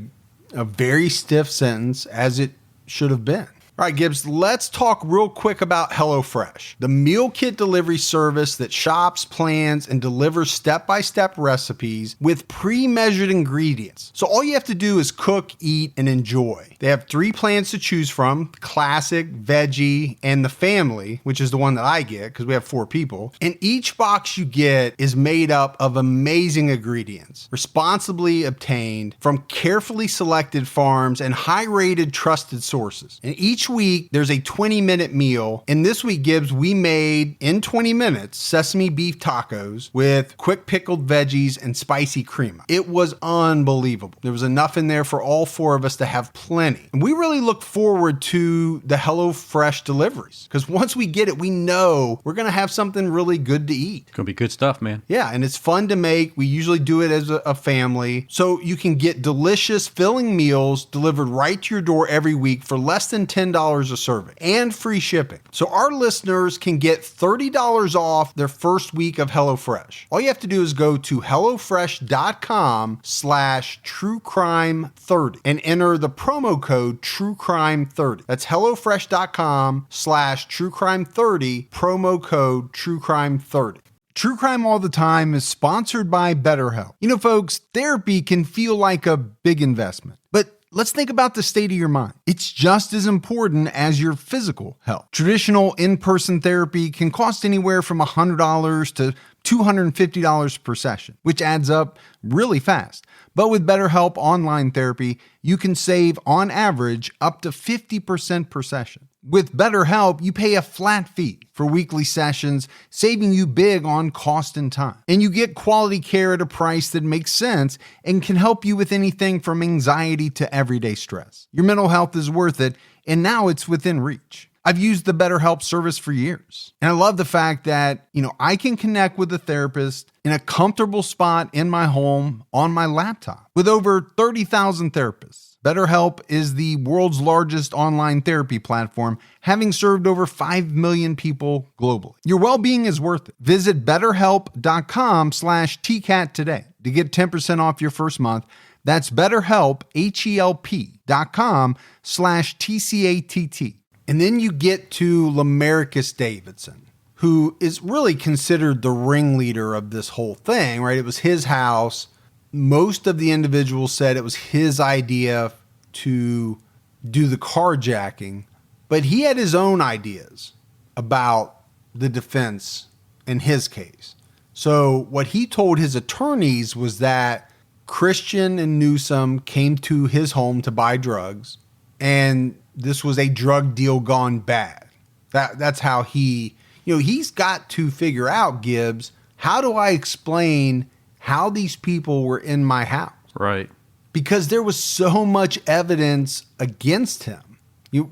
a very stiff sentence, as it should have been. All right, Gibbs, let's talk real quick about HelloFresh, the meal kit delivery service that shops, plans, and delivers step-by-step recipes with pre-measured ingredients. So all you have to do is cook, eat, and enjoy. They have 3 plans to choose from: classic, veggie, and the family, which is the one that I get because we have 4 people. And each box you get is made up of amazing ingredients, responsibly obtained from carefully selected farms and high-rated trusted sources. And each week, there's a 20-minute meal. And this week, Gibbs, we made, in 20 minutes, sesame beef tacos with quick pickled veggies and spicy crema. It was unbelievable. There was enough in there for all 4 of us to have plenty. And we really look forward to the HelloFresh deliveries, because once we get it, we know we're going to have something really good to eat. It's going to be good stuff, man. Yeah, and it's fun to make. We usually do it as a family. So you can get delicious, filling meals delivered right to your door every week for less than $10 a serving and free shipping. So our listeners can get $30 off their first week of HelloFresh. All you have to do is go to HelloFresh.com/truecrime30 and enter the promo code TrueCrime30. That's HelloFresh.com/truecrime30, promo code TrueCrime30. True Crime All the Time is sponsored by BetterHelp. You know, folks, therapy can feel like a big investment, but let's think about the state of your mind. It's just as important as your physical health. Traditional in-person therapy can cost anywhere from $100 to $250 per session, which adds up really fast. But with BetterHelp Online Therapy, you can save, on average, up to 50% per session. With BetterHelp, you pay a flat fee for weekly sessions, saving you big on cost and time. And you get quality care at a price that makes sense and can help you with anything from anxiety to everyday stress. Your mental health is worth it, and now it's within reach. I've used the BetterHelp service for years. And I love the fact that, I can connect with a therapist in a comfortable spot in my home on my laptop. With over 30,000 therapists, BetterHelp is the world's largest online therapy platform, having served over 5 million people globally. Your well-being is worth it. Visit BetterHelp.com/TCAT today to get 10% off your first month. That's BetterHelp, HELP.com/TCATT. And then you get to Lamarcus Davidson, who is really considered the ringleader of this whole thing, right? It was his house. Most of the individuals said it was his idea to do the carjacking, but he had his own ideas about the defense in his case. So what he told his attorneys was that Christian and Newsom came to his home to buy drugs, and this was a drug deal gone bad. That's how he's got to figure out, Gibbs, how do I explain how these people were in my house? Right. Because there was so much evidence against him.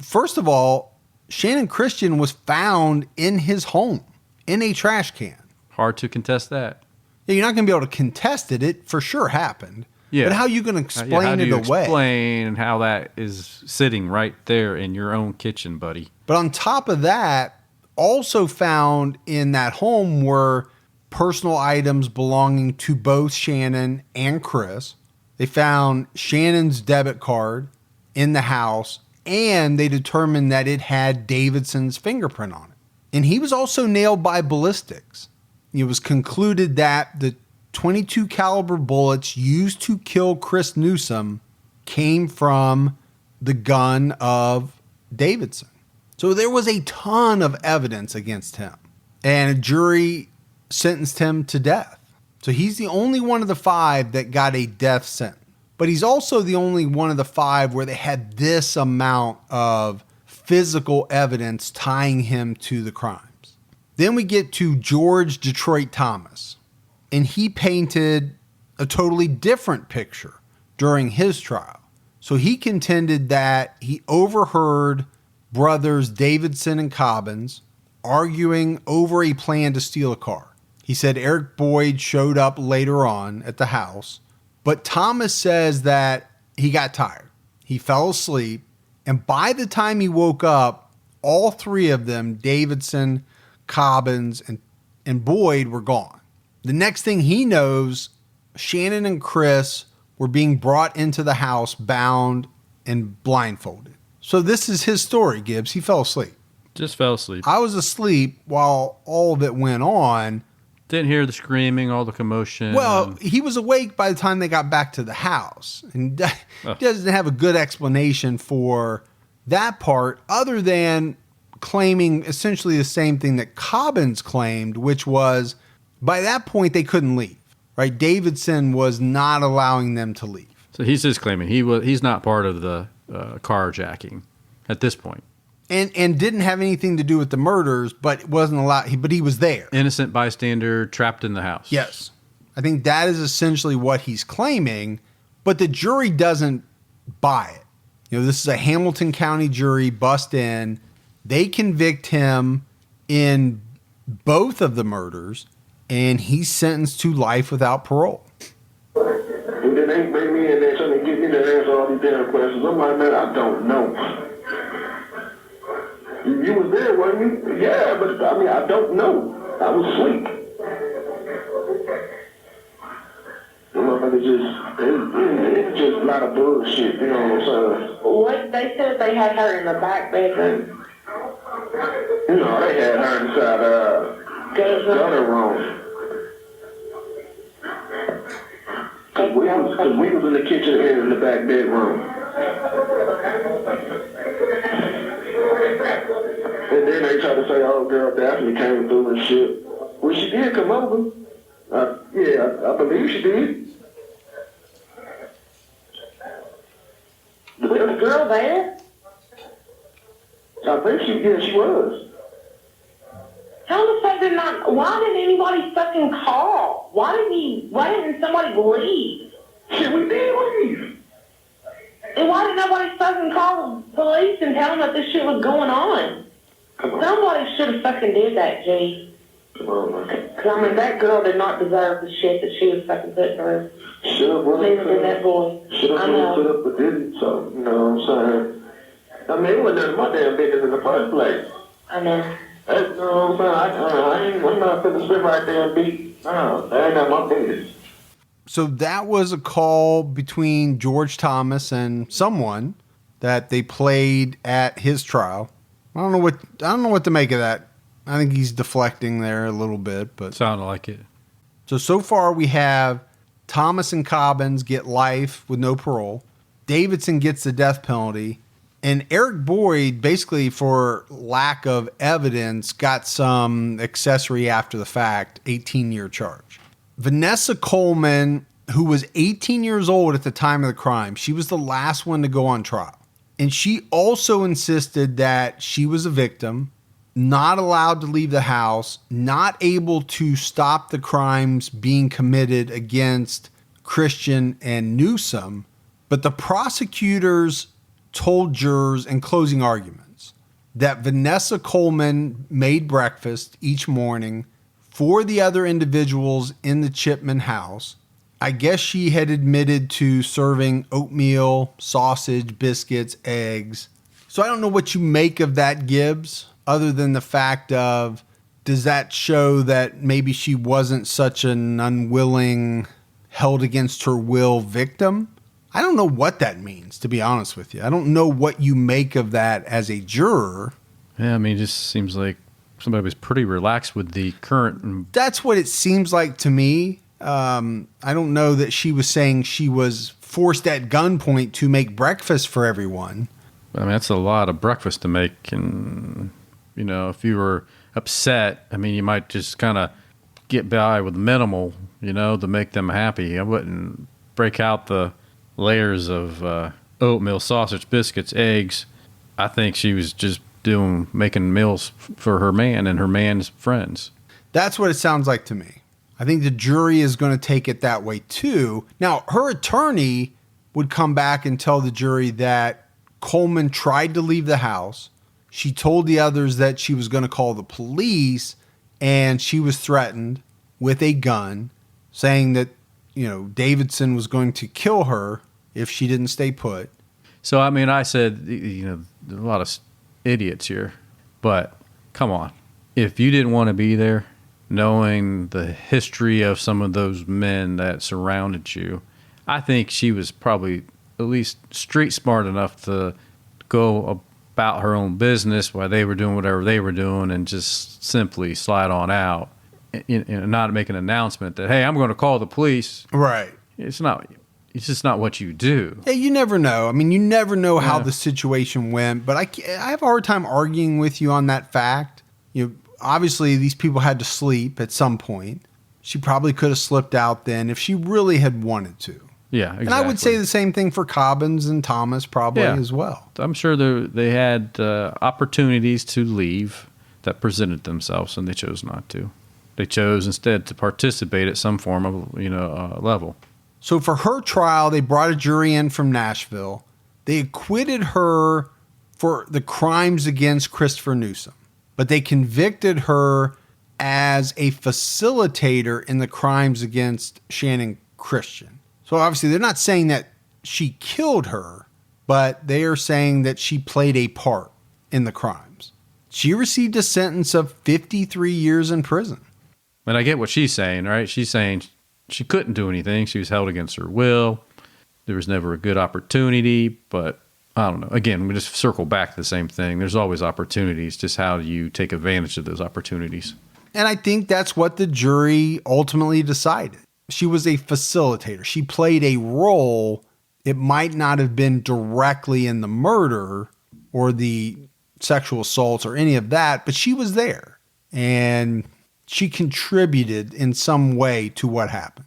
First of all, Channon Christian was found in his home in a trash can. Hard to contest that. Yeah, you're not going to be able to contest it. It for sure happened. Yeah. But how are you going to explain how do you it away? Explain how that is sitting right there in your own kitchen, buddy. But on top of that, also found in that home were personal items belonging to both Channon and Chris. They found Shannon's debit card in the house, and they determined that it had Davidson's fingerprint on it. And he was also nailed by ballistics. It was concluded that the .22 caliber bullets used to kill Chris Newsom came from the gun of Davidson. So there was a ton of evidence against him, and a jury sentenced him to death. So he's the only one of the 5 that got a death sentence. But he's also the only one of the 5 where they had this amount of physical evidence tying him to the crimes. Then we get to George Detroit Thomas, and he painted a totally different picture during his trial. So he contended that he overheard brothers Davidson and Cobbins arguing over a plan to steal a car. He said Eric Boyd showed up later on at the house, but Thomas says that he got tired. He fell asleep, and by the time he woke up, all 3 of them, Davidson, Cobbins, and Boyd, were gone. The next thing he knows, Channon and Chris were being brought into the house bound and blindfolded. So this is his story, Gibbs. He fell asleep. Just fell asleep. I was asleep while all of it went on. Didn't hear the screaming, all the commotion. Well, he was awake by the time they got back to the house. And doesn't have a good explanation for that part other than claiming essentially the same thing that Cobbins claimed, which was by that point they couldn't leave. Right? Davidson was not allowing them to leave. So he's just claiming he's not part of the carjacking at this point. And didn't have anything to do with the murders, but wasn't allowed. But he was there. Innocent bystander trapped in the house. Yes. I think that is essentially what he's claiming, but the jury doesn't buy it. This is a Hamilton County jury, bust in. They convict him in both of the murders, and he's sentenced to life without parole. And then they bring me in there trying to get me to answer all these damn questions. I'm like, man, I don't know. You was there, wasn't you? Yeah, but I don't know. I was asleep. The motherfucker it's just a lot of bullshit, you know what I'm saying? What they said they had her in the back bedroom. They had her inside gutter room. Cause we was in the kitchen and in the back bedroom. And then they tried to say, oh, girl, Daphne came through and shit. Well, she did come over. I believe she did. Was the girl there? I think she was. How the fuck why didn't anybody fucking call? Why didn't somebody leave? Shit, we did leave. And why did nobody fucking call the police and tell them that this shit was going on? Somebody should have fucking did that, G. Come on, man. Because, that girl did not deserve the shit that she was fucking put through. Should have, neither did that boy. Should have put up, but didn't, so, you know what I'm saying? It wasn't none of my damn business in the first place. I know. That's, you know what I'm saying? I'm not finna sit right there and beat. No, that ain't not my business. So that was a call between George Thomas and someone that they played at his trial. I don't know what to make of that. I think he's deflecting there a little bit, but sounded like it. So far we have Thomas and Cobbins get life with no parole. Davidson gets the death penalty, and Eric Boyd, basically for lack of evidence, got some accessory after the fact 18-year charge. Vanessa Coleman, who was 18 years old at the time of the crime. She was the last one to go on trial. And she also insisted that she was a victim, not allowed to leave the house, not able to stop the crimes being committed against Christian and Newsom. But the prosecutors told jurors in closing arguments that Vanessa Coleman made breakfast each morning for the other individuals in the Chipman house. I guess she had admitted to serving oatmeal, sausage, biscuits, eggs. So I don't know what you make of that, Gibbs, other than the fact of, does that show that maybe she wasn't such an unwilling, held against her will victim? I don't know what that means, to be honest with you. I don't know what you make of that as a juror. Yeah, I mean, it just seems like somebody was pretty relaxed with the current. That's what it seems like to me. I don't know that she was saying she was forced at gunpoint to make breakfast for everyone. I mean, that's a lot of breakfast to make. And, you know, if you were upset, I mean, you might just kind of get by with minimal, you know, to make them happy. I wouldn't break out the layers of oatmeal, sausage, biscuits, eggs. I think she was just making meals for her man and her man's friends. That's what it sounds like to me. I think the jury is going to take it that way too. Now, her attorney would come back and tell the jury that Coleman tried to leave the house. She told the others that she was going to call the police, and she was threatened with a gun, saying that, you know, Davidson was going to kill her if she didn't stay put. So, I mean, I said, you know, there's a lot of idiots here, but come on. If you didn't want to be there, knowing the history of some of those men that surrounded you, I think she was probably at least street smart enough to go about her own business while they were doing whatever they were doing and just simply slide on out and not make an announcement that, hey, I'm going to call the police. Right. It's just not what you do. Yeah, you never know. I mean, you never know how the situation went, but I have a hard time arguing with you on that fact. You know, obviously, these people had to sleep at some point. She probably could have slipped out then if she really had wanted to. Yeah, exactly. And I would say the same thing for Cobbins and Thomas probably as well. I'm sure they had opportunities to leave that presented themselves, and they chose not to. They chose instead to participate at some form of level. So for her trial, they brought a jury in from Nashville. They acquitted her for the crimes against Christopher Newsom, but they convicted her as a facilitator in the crimes against Channon Christian. So obviously they're not saying that she killed her, but they are saying that she played a part in the crimes. She received a sentence of 53 years in prison. And I get what she's saying, right? She's saying she couldn't do anything. She was held against her will. There was never a good opportunity, but I don't know. Again, we just circle back to the same thing. There's always opportunities. Just how do you take advantage of those opportunities? And I think that's what the jury ultimately decided. She was a facilitator. She played a role. It might not have been directly in the murder or the sexual assaults or any of that, but she was there. And she contributed in some way to what happened.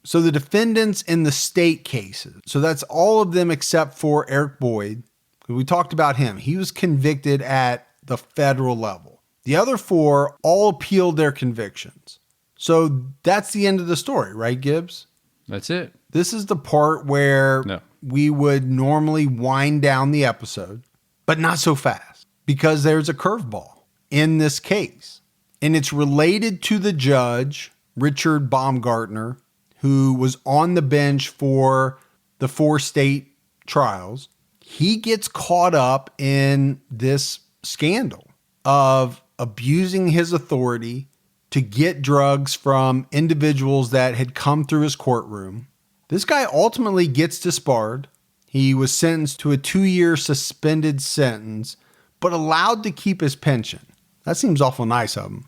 So the defendants in the state cases, so that's all of them except for Eric Boyd. We talked about him. He was convicted at the federal level. The other four all appealed their convictions. So that's the end of the story, right, Gibbs? That's it. This is the part where we would normally wind down the episode, but not so fast because there's a curveball in this case. And it's related to the judge, Richard Baumgartner, who was on the bench for the 4 state trials. He gets caught up in this scandal of abusing his authority to get drugs from individuals that had come through his courtroom. This guy ultimately gets disbarred. He was sentenced to a 2-year suspended sentence, but allowed to keep his pension. That seems awful nice of him.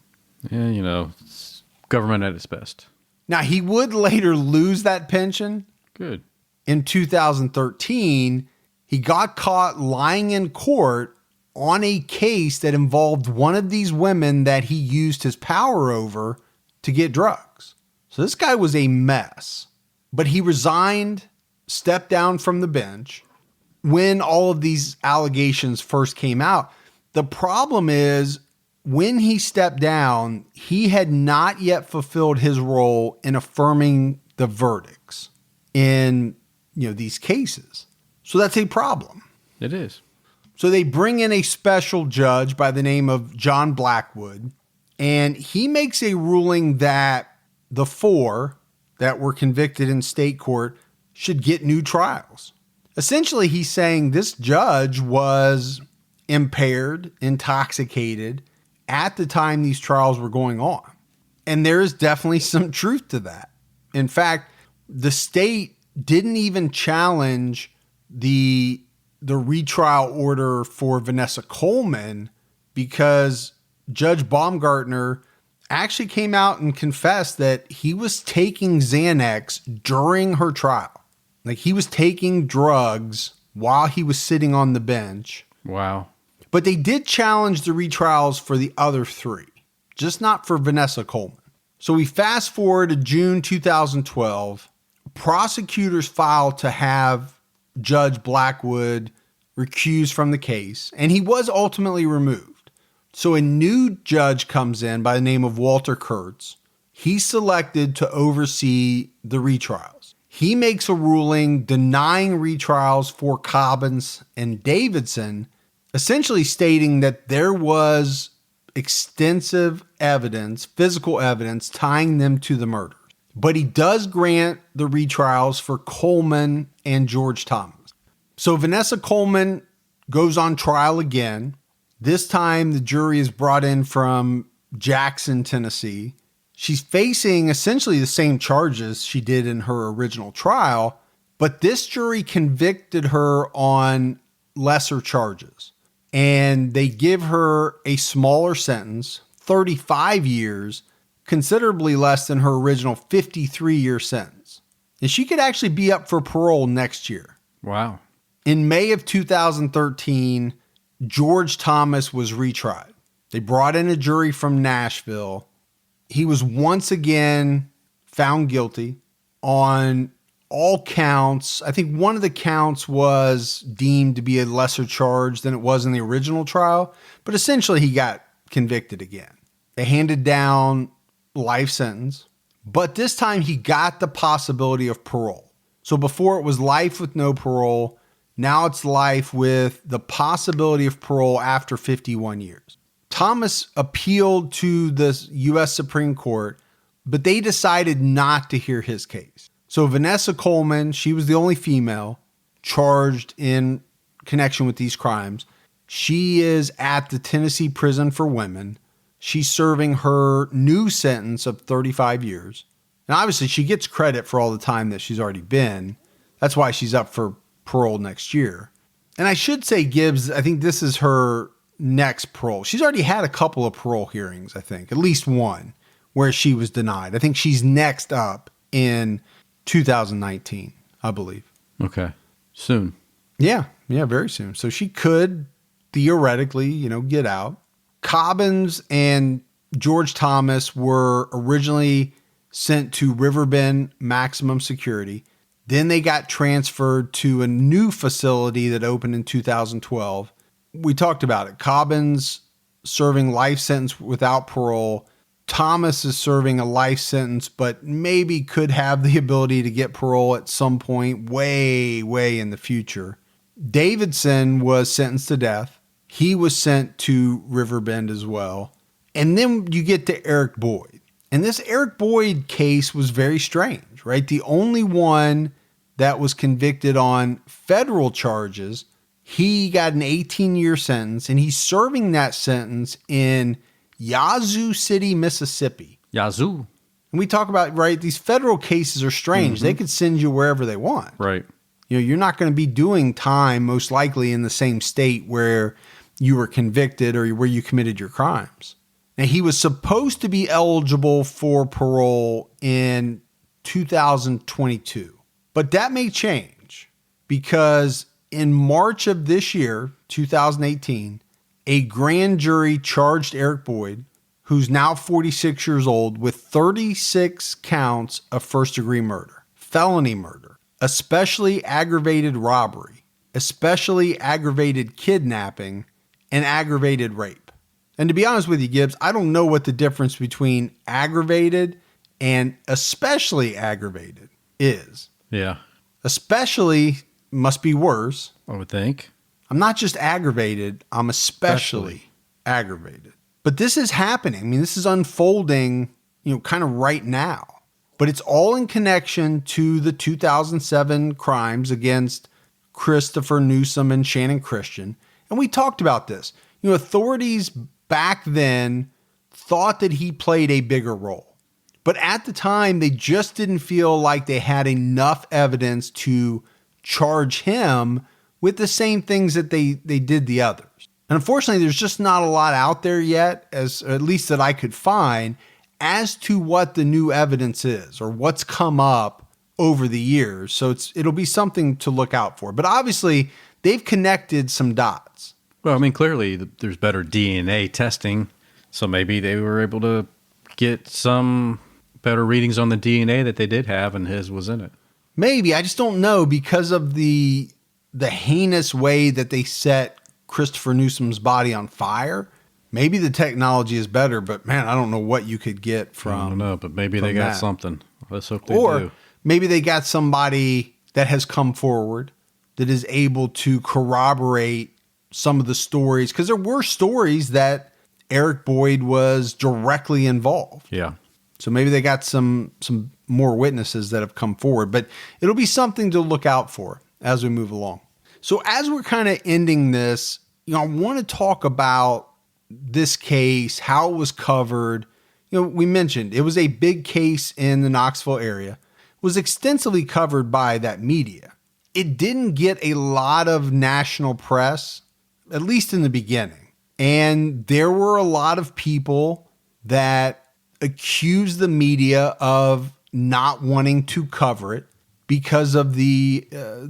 Yeah, it's government at its best. Now, he would later lose that pension. Good. In 2013, he got caught lying in court on a case that involved one of these women that he used his power over to get drugs. So this guy was a mess. But he resigned, stepped down from the bench when all of these allegations first came out. The problem is when he stepped down, he had not yet fulfilled his role in affirming the verdicts in, these cases. So that's a problem. It is. So they bring in a special judge by the name of John Blackwood, and he makes a ruling that the 4 that were convicted in state court should get new trials. Essentially, he's saying this judge was impaired, intoxicated at the time these trials were going on. And there is definitely some truth to that. In fact, the state didn't even challenge the retrial order for Vanessa Coleman because Judge Baumgartner actually came out and confessed that he was taking Xanax during her trial. Like he was taking drugs while he was sitting on the bench. Wow. But they did challenge the retrials for the other 3, just not for Vanessa Coleman. So we fast forward to June 2012. Prosecutors filed to have Judge Blackwood recused from the case, and he was ultimately removed. So a new judge comes in by the name of Walter Kurtz. He's selected to oversee the retrials. He makes a ruling denying retrials for Cobbins and Davidson, essentially stating that there was extensive evidence, physical evidence, tying them to the murders. But he does grant the retrials for Coleman and George Thomas. So Vanessa Coleman goes on trial again. This time the jury is brought in from Jackson, Tennessee. She's facing essentially the same charges she did in her original trial, but this jury convicted her on lesser charges. And they give her a smaller sentence, 35 years, considerably less than her original 53-year sentence. And she could actually be up for parole next year. Wow. In May of 2013, George Thomas was retried. They brought in a jury from Nashville. He was once again found guilty on all counts. I think one of the counts was deemed to be a lesser charge than it was in the original trial, but essentially he got convicted again. They handed down life sentence, but this time he got the possibility of parole. So before it was life with no parole, now it's life with the possibility of parole after 51 years. Thomas appealed to the U.S. Supreme Court, but they decided not to hear his case. So Vanessa Coleman, she was the only female charged in connection with these crimes. She is at the Tennessee Prison for Women. She's serving her new sentence of 35 years. And obviously she gets credit for all the time that she's already been. That's why she's up for parole next year. And I should say Gibbs, I think this is her next parole. She's already had a couple of parole hearings, I think, at least one where she was denied. I think she's next up in 2019, I believe. Okay. Soon. Yeah, very soon. So she could theoretically, get out. Cobbins and George Thomas were originally sent to Riverbend Maximum Security. Then they got transferred to a new facility that opened in 2012. We talked about it. Cobbins serving life sentence without parole. Thomas is serving a life sentence, but maybe could have the ability to get parole at some point way, way in the future. Davidson was sentenced to death. He was sent to Riverbend as well. And then you get to Eric Boyd. And this Eric Boyd case was very strange, right? The only one that was convicted on federal charges, he got an 18-year sentence, and he's serving that sentence in Yazoo City, Mississippi. Yazoo. And we talk about, right, these federal cases are strange. Mm-hmm. They could send you wherever they want. Right. You're not going to be doing time, most likely, in the same state where you were convicted or where you committed your crimes. Now, he was supposed to be eligible for parole in 2022. But that may change because in March of this year, 2018, a grand jury charged Eric Boyd, who's now 46 years old, with 36 counts of first-degree murder. felony murder, especially aggravated robbery, especially aggravated kidnapping, and aggravated rape. And to be honest with you, Gibbs, I don't know what the difference between aggravated and especially aggravated is. Yeah. Especially must be worse. I would think. I'm not just aggravated, I'm especially aggravated. But this is happening. I mean, this is unfolding, kind of right now. But it's all in connection to the 2007 crimes against Christopher Newsom and Channon Christian. And we talked about this. Authorities back then thought that he played a bigger role. But at the time, they just didn't feel like they had enough evidence to charge him with the same things that they did the others. And unfortunately, there's just not a lot out there yet, at least that I could find, as to what the new evidence is or what's come up over the years. So it'll be something to look out for. But obviously, they've connected some dots. Well, I mean, clearly there's better DNA testing, so maybe they were able to get some better readings on the DNA that they did have, and his was in it. Maybe. I just don't know, because of the heinous way that they set Christopher Newsom's body on fire. Maybe the technology is better, but man, I don't know what you could get from. I don't know, but maybe they got something. Let's hope they do. Or maybe they got somebody that has come forward that is able to corroborate some of the stories, because there were stories that Eric Boyd was directly involved. Yeah. So maybe they got some more witnesses that have come forward, but it'll be something to look out for as we move along. So as we're kind of ending this, I want to talk about this case, how it was covered. We mentioned it was a big case in the Knoxville area. It was extensively covered by that media. It didn't get a lot of national press, at least in the beginning. And there were a lot of people that accused the media of not wanting to cover it because of the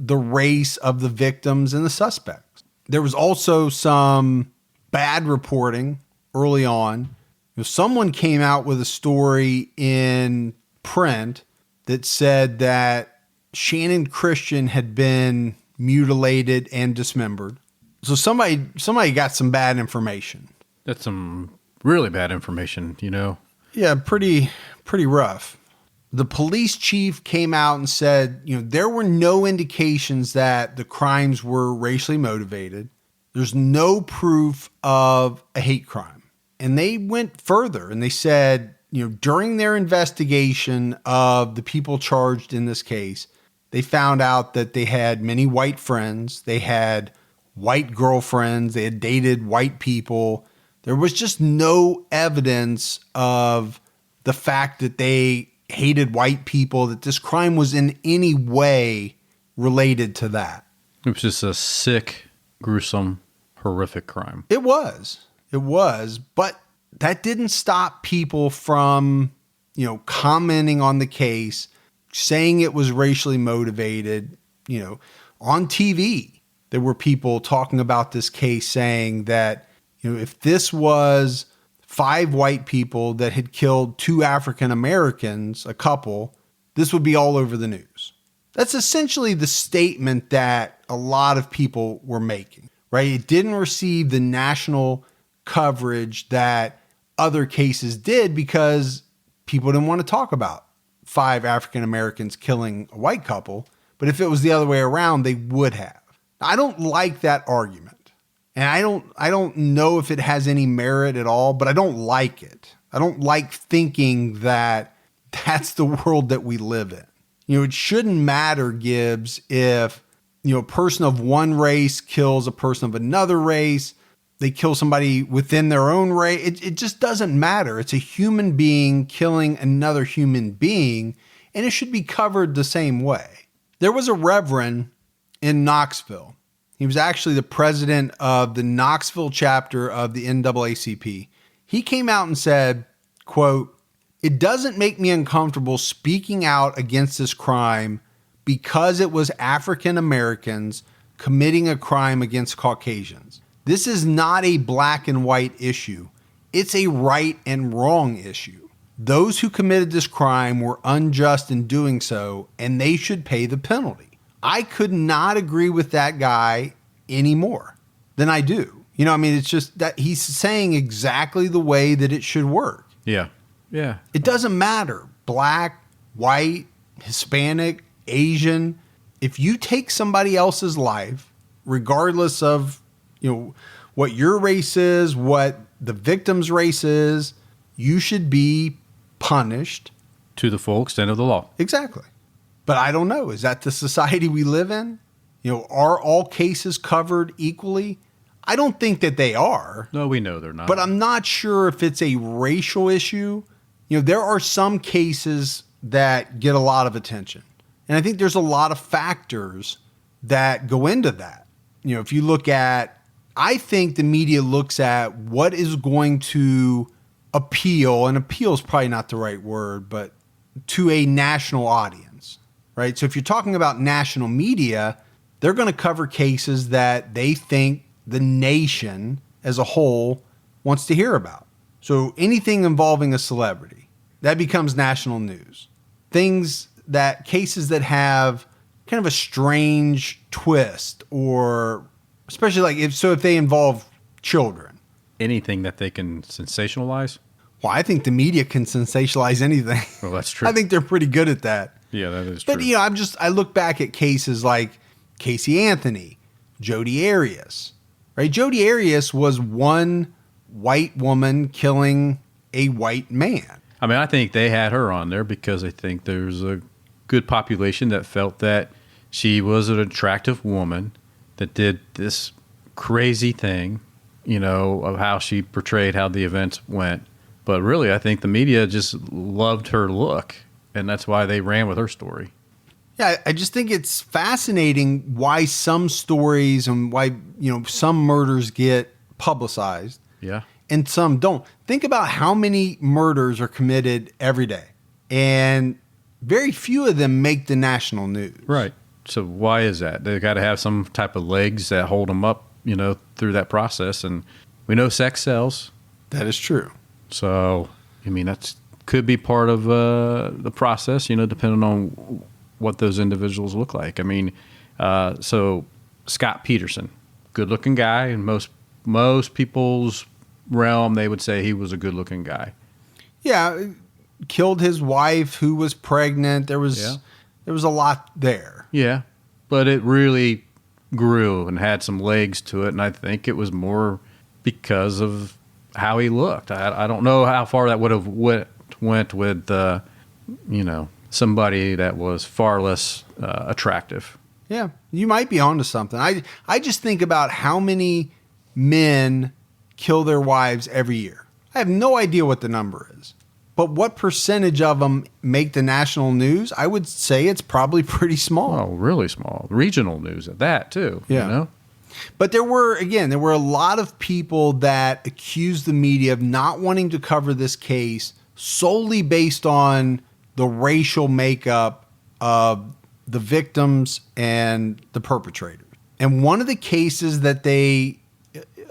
race of the victims and the suspects. There was also some bad reporting early on. Someone came out with a story in print that said that Channon Christian had been mutilated and dismembered. So somebody got some bad information. That's some really bad information, Yeah, pretty rough. The police chief came out and said, there were no indications that the crimes were racially motivated. There's no proof of a hate crime. And they went further and they said, during their investigation of the people charged in this case, they found out that they had many white friends. They had white girlfriends. They had dated white people. There was just no evidence of the fact that they hated white people, that this crime was in any way related to that. It was just a sick, gruesome, horrific crime. It was, but that didn't stop people from, commenting on the case, saying it was racially motivated. On TV, there were people talking about this case saying that, if this was 5 white people that had killed 2 African Americans, a couple, this would be all over the news. That's essentially the statement that a lot of people were making, right? It didn't receive the national coverage that other cases did because people didn't want to talk about 5 African Americans killing a white couple. But if it was the other way around, they would have. I don't like that argument. And I don't know if it has any merit at all, but I don't like it. I don't like thinking that that's the world that we live in. It shouldn't matter, Gibbs, if, a person of one race kills a person of another race, they kill somebody within their own race. It just doesn't matter. It's a human being killing another human being, and it should be covered the same way. There was a reverend in Knoxville. He was actually the president of the Knoxville chapter of the NAACP. He came out and said, quote, "It doesn't make me uncomfortable speaking out against this crime because it was African Americans committing a crime against Caucasians. This is not a black and white issue. It's a right and wrong issue. those who committed this crime were unjust in doing so, and they should pay the penalty. I could not agree with that guy any more than I do. You know, I mean, it's just that he's saying exactly the way that it should work. Yeah. Yeah. It doesn't matter. Black, white, Hispanic, Asian. If you take somebody else's life, regardless of, you know, what your race is, what the victim's race is, you should be punished. To the full extent of the law. Exactly. But I don't know. Is that the society we live in? You know, are all cases covered equally? I don't think that they are. No, we know they're not. But I'm not sure if it's a racial issue. You know, there are some cases that get a lot of attention. And I think there's a lot of factors that go into that. You know, if you look at, I think the media looks at what is going to appeal, and appeal is probably not the right word, but to a national audience, right? So if you're talking about national media, they're going to cover cases that they think the nation as a whole wants to hear about. So anything involving a celebrity, that becomes national news. Cases that have kind of a strange twist, or especially like if they involve children. Anything that they can sensationalize? Well, I think the media can sensationalize anything. Well, that's true. I think they're pretty good at that. Yeah, that is true. But, you know, I look back at cases like Casey Anthony, Jodi Arias, right? Jodi Arias was one white woman killing a white man. I mean, I think they had her on there because I think there's a good population that felt that she was an attractive woman that did this crazy thing, you know, of how she portrayed how the events went. But really, I think the media just loved her look, and that's why they ran with her story. Yeah, I just think it's fascinating why some stories and why, you know, some murders get publicized. Yeah. And some don't. Think about how many murders are committed every day, and very few of them make the national news. Right. So why is that? They got to have some type of legs that hold them up, you know, through that process. And we know sex sells. That is true. So, I mean, that's could be part of the process, you know, depending on what those individuals look like. I mean, so Scott Peterson, good-looking guy, in most people's realm, they would say he was a good-looking guy. Yeah, killed his wife who was pregnant. There was a lot there. Yeah, but it really grew and had some legs to it, and I think it was more because of how he looked. I don't know how far that would have went with, you know, somebody that was far less attractive. Yeah, you might be onto something. I just think about how many men kill their wives every year. I have no idea what the number is. But what percentage of them make the national news? I would say it's probably pretty small. Oh, really small. Regional news at that, too. Yeah. You know? But there were a lot of people that accused the media of not wanting to cover this case solely based on the racial makeup of the victims and the perpetrators. And one of the cases that a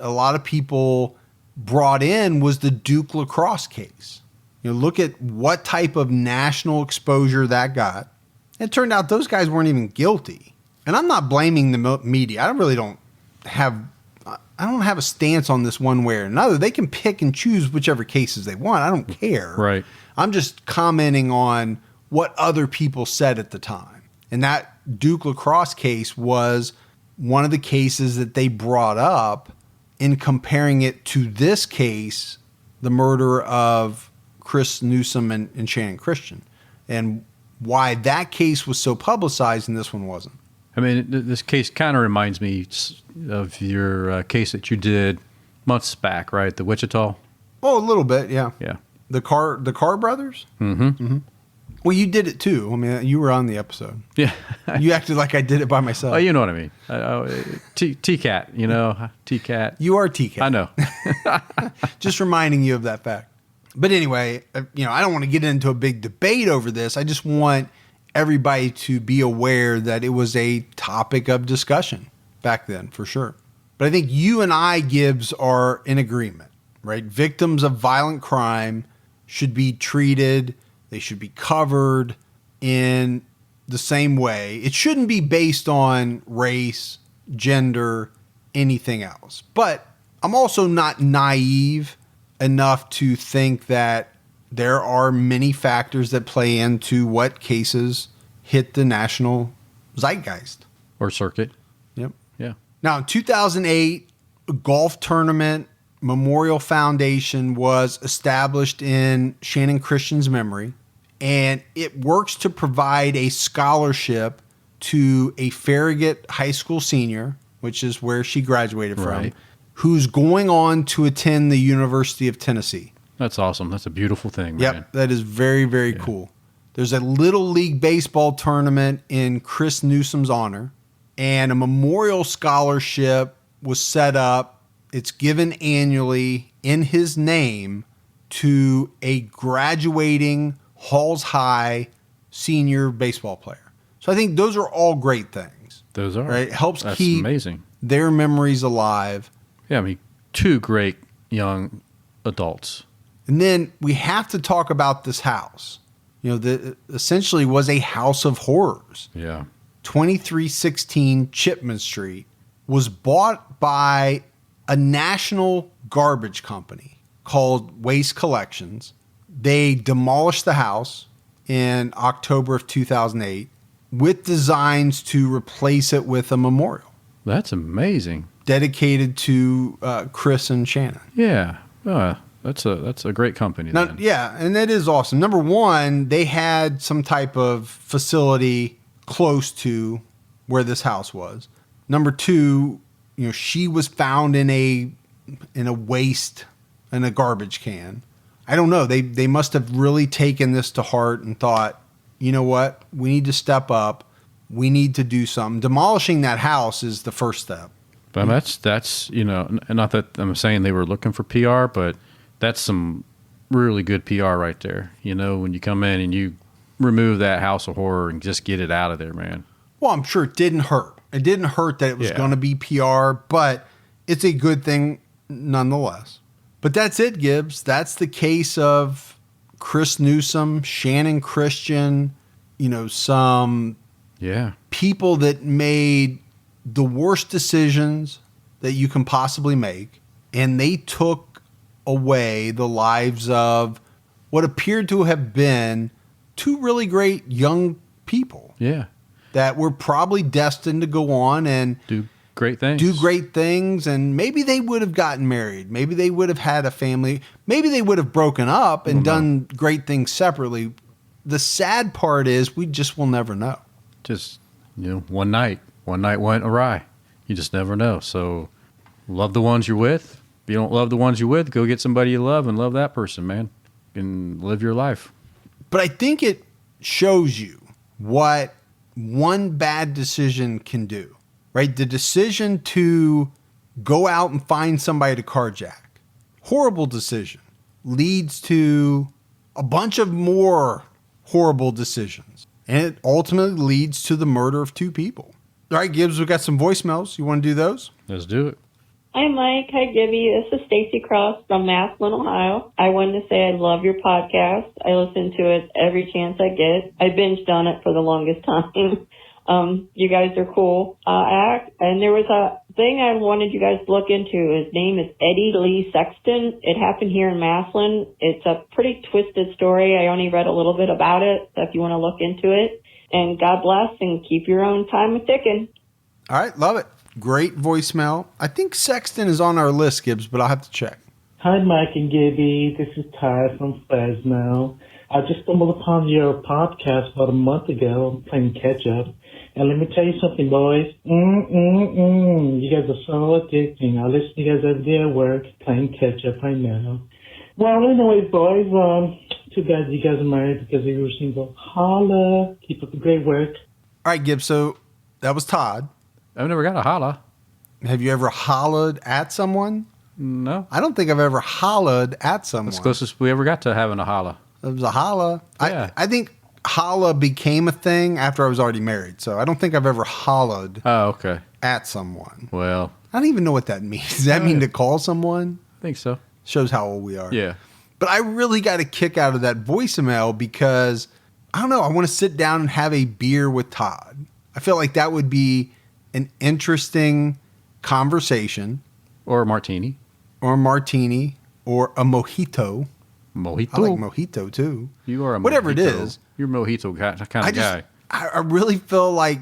lot of people brought in was the Duke lacrosse case. You know, look at what type of national exposure that got. It turned out those guys weren't even guilty. And I'm not blaming the media. I don't have a stance on this one way or another. They can pick and choose whichever cases they want. I don't care. Right. I'm just commenting on what other people said at the time. And that Duke lacrosse case was one of the cases that they brought up in comparing it to this case, the murder of Chris Newsom and Channon Christian, and why that case was so publicized and this one wasn't. I mean, this case kind of reminds me of your case that you did months back, right? The Wichita? Oh, a little bit, yeah. Yeah. The Carr brothers? Mm-hmm. Mm-hmm. Well, you did it too. I mean, you were on the episode. Yeah. You acted like I did it by myself. Oh, you know what I mean. T-Cat, you know, T-Cat. You are T-Cat. I know. Just reminding you of that fact. But anyway, you know, I don't want to get into a big debate over this. I just want everybody to be aware that it was a topic of discussion back then, for sure. But I think you and I, Gibbs, are in agreement, right? Victims of violent crime should be treated, they should be covered in the same way. It shouldn't be based on race, gender, anything else. But I'm also not naive enough to think that there are many factors that play into what cases hit the national zeitgeist. Or circuit. Yep. Yeah. Now, in 2008, a golf tournament memorial foundation was established in Channon Christian's memory, and it works to provide a scholarship to a Farragut High School senior, which is where she graduated from, Right. who's going on to attend the University of Tennessee. That's awesome. That's a beautiful thing, man. Yep, that is very, very cool. There's a Little League Baseball tournament in Chris Newsom's honor, and a memorial scholarship was set up. It's given annually in his name to a graduating Halls High senior baseball player. So I think those are all great things. Those are. Right? It helps That's keep amazing. their memories alive. Yeah, I mean, two great young adults. And then we have to talk about this house. You know, that essentially was a house of horrors. Yeah. 2316 Chipman Street was bought by a national garbage company called Waste Collections. They demolished the house in October of 2008 with designs to replace it with a memorial That's amazing. dedicated to Chris and Channon. Yeah. That's a great company. Now, then. yeah, and that is awesome. Number one, they had some type of facility close to where this house was. Number two, you know, she was found in a waste, in a garbage can. I don't know. They must have really taken this to heart and thought, you know what? We need to step up. We need to do something. Demolishing that house is the first step. But that's not that I'm saying they were looking for PR, but that's some really good PR right there. You know, when you come in and you remove that house of horror and just get it out of there, man. Well, I'm sure it didn't hurt. It didn't hurt that it was going to be PR, but it's a good thing nonetheless. But that's it, Gibbs. That's the case of Chris Newsom, Channon Christian, you know, some people that made the worst decisions that you can possibly make, and they took away the lives of what appeared to have been two really great young people. Yeah. That were probably destined to go on and do great things. And maybe they would have gotten married. Maybe they would have had a family. Maybe they would have broken up and done great things separately. The sad part is we just will never know. Just, one night went awry. You just never know. So love the ones you're with. If you don't love the ones you're with, go get somebody you love and love that person, man, and live your life. But I think it shows you what one bad decision can do, right? The decision to go out and find somebody to carjack, horrible decision, leads to a bunch of more horrible decisions. And it ultimately leads to the murder of two people. All right, Gibbs, we've got some voicemails. You want to do those? Let's do it. Hi, Mike. Hi, Gibby. This is Stacy Cross from Massillon, Ohio. I wanted to say I love your podcast. I listen to it every chance I get. I binged on it for the longest time. You guys are cool. And there was a thing I wanted you guys to look into. His name is Eddie Lee Sexton. It happened here in Massillon. It's a pretty twisted story. I only read a little bit about it, so if you want to look into it. And God bless, and keep your own time a-ticking. All right, love it. Great voicemail. I think Sexton is on our list, Gibbs, but I'll have to check. Hi, Mike and Gibby. This is Ty from Fresno. I just stumbled upon your podcast about a month ago, playing catch-up. And let me tell you something, boys. You guys are so addicting. I listen to you guys every day at work, playing catch-up right now. Well, anyways, boys, too bad you guys are married because you were single. Holla. Keep up the great work. All right, Gibbs, so that was Todd. I've never got a holla. Have you ever hollered at someone? No. I don't think I've ever hollered at someone. That's the closest we ever got to having a holla. It was a holla. Yeah. I think holla became a thing after I was already married, so I don't think I've ever hollered at someone. Well, I don't even know what that means. Does that mean to call someone? I think so. Shows how old we are. Yeah. But I really got a kick out of that voicemail because, I don't know, I want to sit down and have a beer with Todd. I feel like that would be an interesting conversation. Or a martini. Or a martini. Or a mojito. Mojito. I like mojito too. You are a whatever mojito. it is. You're a mojito kind of guy. I really feel like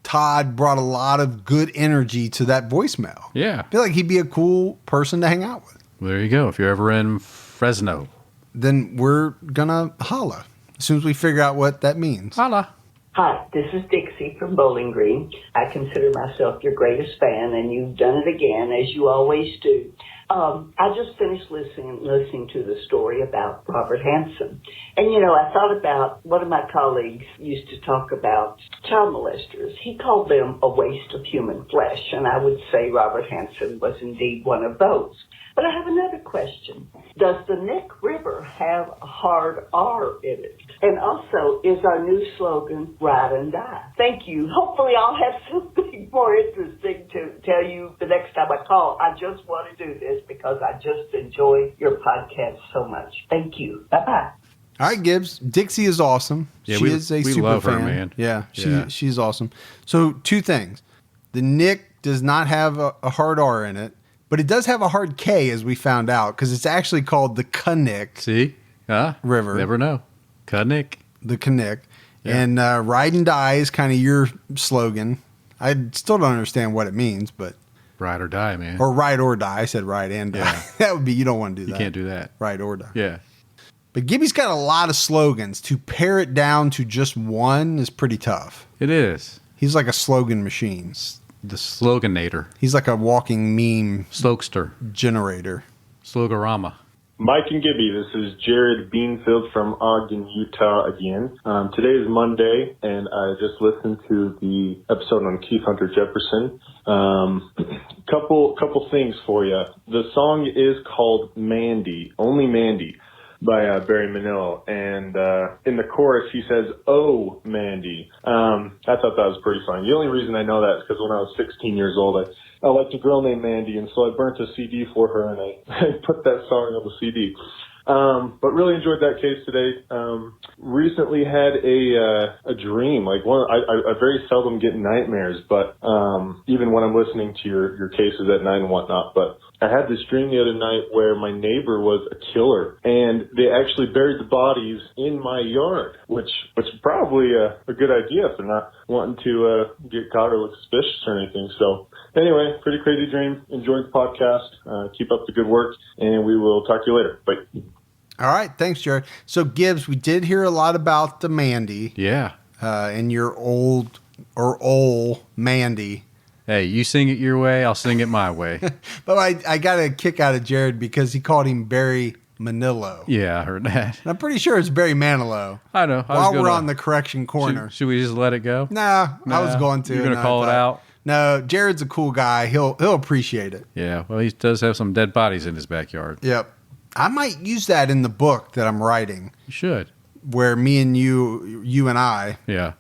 Todd brought a lot of good energy to that voicemail. Yeah. I feel like he'd be a cool person to hang out with. Well, there you go. If you're ever in Fresno, then we're gonna holla as soon as we figure out what that means. Holla. Hi, this is Dixie from Bowling Green. I consider myself your greatest fan, and you've done it again, as you always do. I just finished listening to the story about Robert Hansen. And, you know, I thought about one of my colleagues used to talk about child molesters. He called them a waste of human flesh, and I would say Robert Hansen was indeed one of those. But I have another question. Does the Nick River have a hard R in it? And also, is our new slogan, Ride and Die? Thank you. Hopefully I'll have something more interesting to tell you the next time I call. I just want to do this because I just enjoy your podcast so much. Thank you. Bye-bye. All right, Gibbs. Dixie is awesome. Yeah, she is a super love fan. her, man. Yeah, Yeah. she's awesome. So 2 things. The Nick does not have a hard R in it, but it does have a hard K, as we found out, because it's actually called the Knik. See? River. Never know. Knik. The Knik. Yeah. And Ride and Die is kind of your slogan. I still don't understand what it means, but... Ride or die, man. Or ride or die. I said ride and die. Yeah. That would be, you don't want to do that. You can't do that. Ride or die. Yeah. But Gibby's got a lot of slogans. To pare it down to just one is pretty tough. It is. He's like a slogan machine. The sloganator. He's like a walking meme Slogster. generator. Slogorama. Mike and Gibby, this is Jared Beanfield from Ogden, Utah again. Today is Monday, and I just listened to the episode on Keith Hunter Jefferson. Couple things for you. The song is called Mandy, Only Mandy, by Barry Manilow, and in the chorus he says, "Oh, Mandy." I thought that was pretty funny. The only reason I know that is because when I was 16 years old, I liked a girl named Mandy, and so I burnt a CD for her, and I put that song on the CD. But really enjoyed that case today. Recently had a dream. Like I very seldom get nightmares, but even when I'm listening to your cases at night and whatnot. But I had this dream the other night where my neighbor was a killer, and they actually buried the bodies in my yard, which is probably a good idea if they're not wanting to get caught or look suspicious or anything. So anyway, pretty crazy dream. Enjoyed the podcast. Keep up the good work, and we will talk to you later. Bye. All right. Thanks, Jared. So, Gibbs, we did hear a lot about the Mandy. Yeah. And your old Mandy. Hey, you sing it your way, I'll sing it my way. But I got a kick out of Jared because he called him Barry Manilow. Yeah, I heard that. And I'm pretty sure it's Barry Manilow. I know. While we're on the correction corner. Should we just let it go? Nah, I was going to. You're going to call it out? No, Jared's a cool guy. He'll appreciate it. Yeah, well, he does have some dead bodies in his backyard. Yep. I might use that in the book that I'm writing. You should. Where me and you and I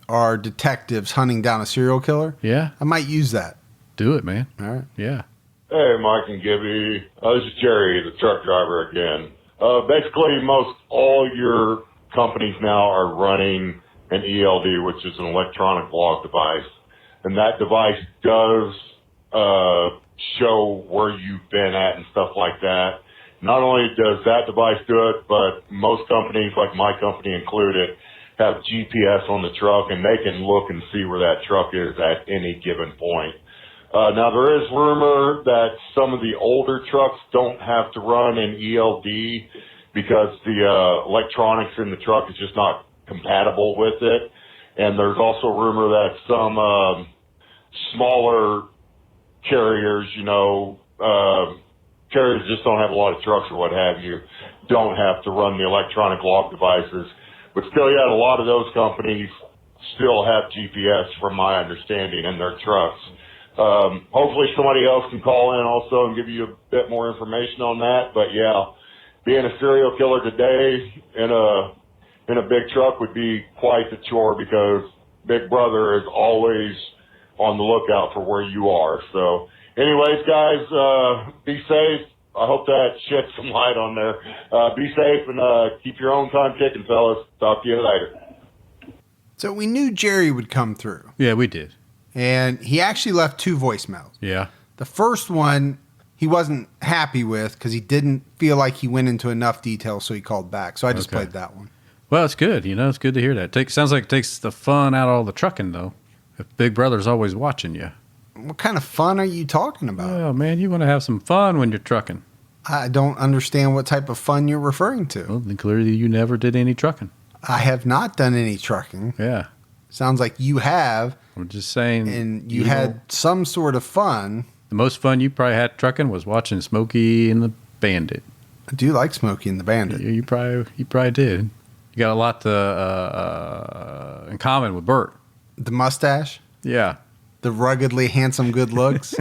are detectives hunting down a serial killer. Yeah. I might use that. Do it, man. All right. Yeah. Hey, Mike and Gibby. This is Jerry, the truck driver again. Basically, most all your companies now are running an ELD, which is an electronic log device. And that device does show where you've been at and stuff like that. Not only does that device do it, but most companies, like my company included, have GPS on the truck, and they can look and see where that truck is at any given point. Now, there is rumor that some of the older trucks don't have to run an ELD because the electronics in the truck is just not compatible with it. And there's also rumor that some smaller carriers, carriers just don't have a lot of trucks or what have you, don't have to run the electronic log devices. But still, yet a lot of those companies still have GPS, from my understanding, in their trucks. Hopefully somebody else can call in also and give you a bit more information on that. But yeah, being a serial killer today in a big truck would be quite the chore, because Big Brother is always on the lookout for where you are. So anyways, guys, be safe, I hope that sheds some light on there. Be safe and keep your own time ticking, fellas. Talk to you later. So we knew Jerry would come through. Yeah, we did. And he actually left 2 voicemails. Yeah. The first one he wasn't happy with because he didn't feel like he went into enough detail, so he called back. So I just played that one. Well, it's good. It's good to hear that. Sounds like it takes the fun out of all the trucking, though. If Big Brother's always watching you. What kind of fun are you talking about? Oh, man, you want to have some fun when you're trucking. I don't understand what type of fun you're referring to. Well, then clearly you never did any trucking. I have not done any trucking. Yeah. Sounds like you have. I'm just saying. And you had some sort of fun. The most fun you probably had trucking was watching Smokey and the Bandit. I do like Smokey and the Bandit. You probably did. You got a lot in common with Bert. The mustache? Yeah. The ruggedly handsome good looks?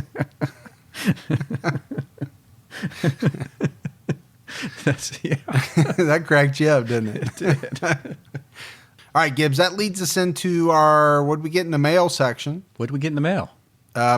That cracked you up, didn't it? It did. All right, Gibbs, that leads us into our what did we get in the mail section. What did we get in the mail?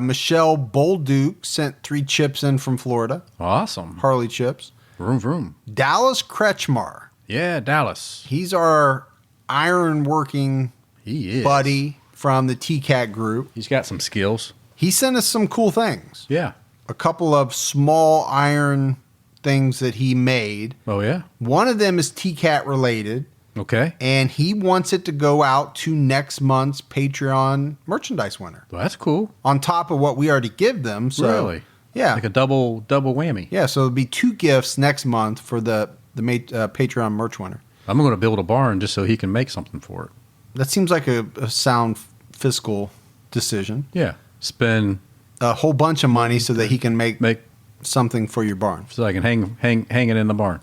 Michelle Bolduke sent 3 chips in from Florida. Awesome. Harley chips. Vroom, vroom. Dallas Kretschmar. Yeah, Dallas. He's our iron-working buddy from the TCAT group. He's got some skills. He sent us some cool things. Yeah. A couple of small iron things that he made. Oh, yeah? One of them is TCAT related. Okay. And he wants it to go out to next month's Patreon merchandise winner. Well, that's cool. On top of what we already give them. So, really? Yeah. Like a double whammy. Yeah, so it'll be 2 gifts next month for the Patreon merch winner. I'm going to build a barn just so he can make something for it. That seems like a sound fiscal decision. Yeah. Spend a whole bunch of money so that he can make something for your barn. So I can hang it in the barn.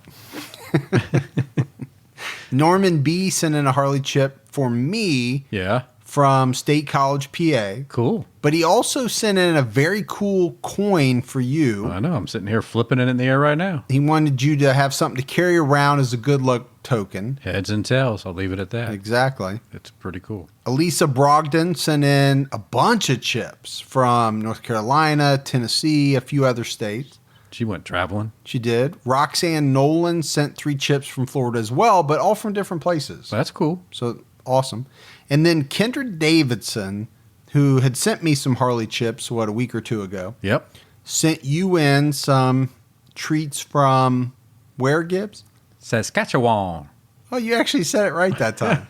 Norman B. sent in a Harley chip for me. Yeah. From State College, PA. Cool. But he also sent in a very cool coin for you. I know. I'm sitting here flipping it in the air right now. He wanted you to have something to carry around as a good luck token. Heads and tails. I'll leave it at that. Exactly. It's pretty cool. Elisa Brogdon sent in a bunch of chips from North Carolina, Tennessee, a few other states. She went traveling. She did. Roxanne Nolan sent 3 chips from Florida as well, but all from different places. That's cool. So awesome. And then Kendra Davidson, who had sent me some Harley chips, a week or 2 ago. Yep. Sent you in some treats from where, Gibbs? Saskatchewan. Oh, you actually said it right that time.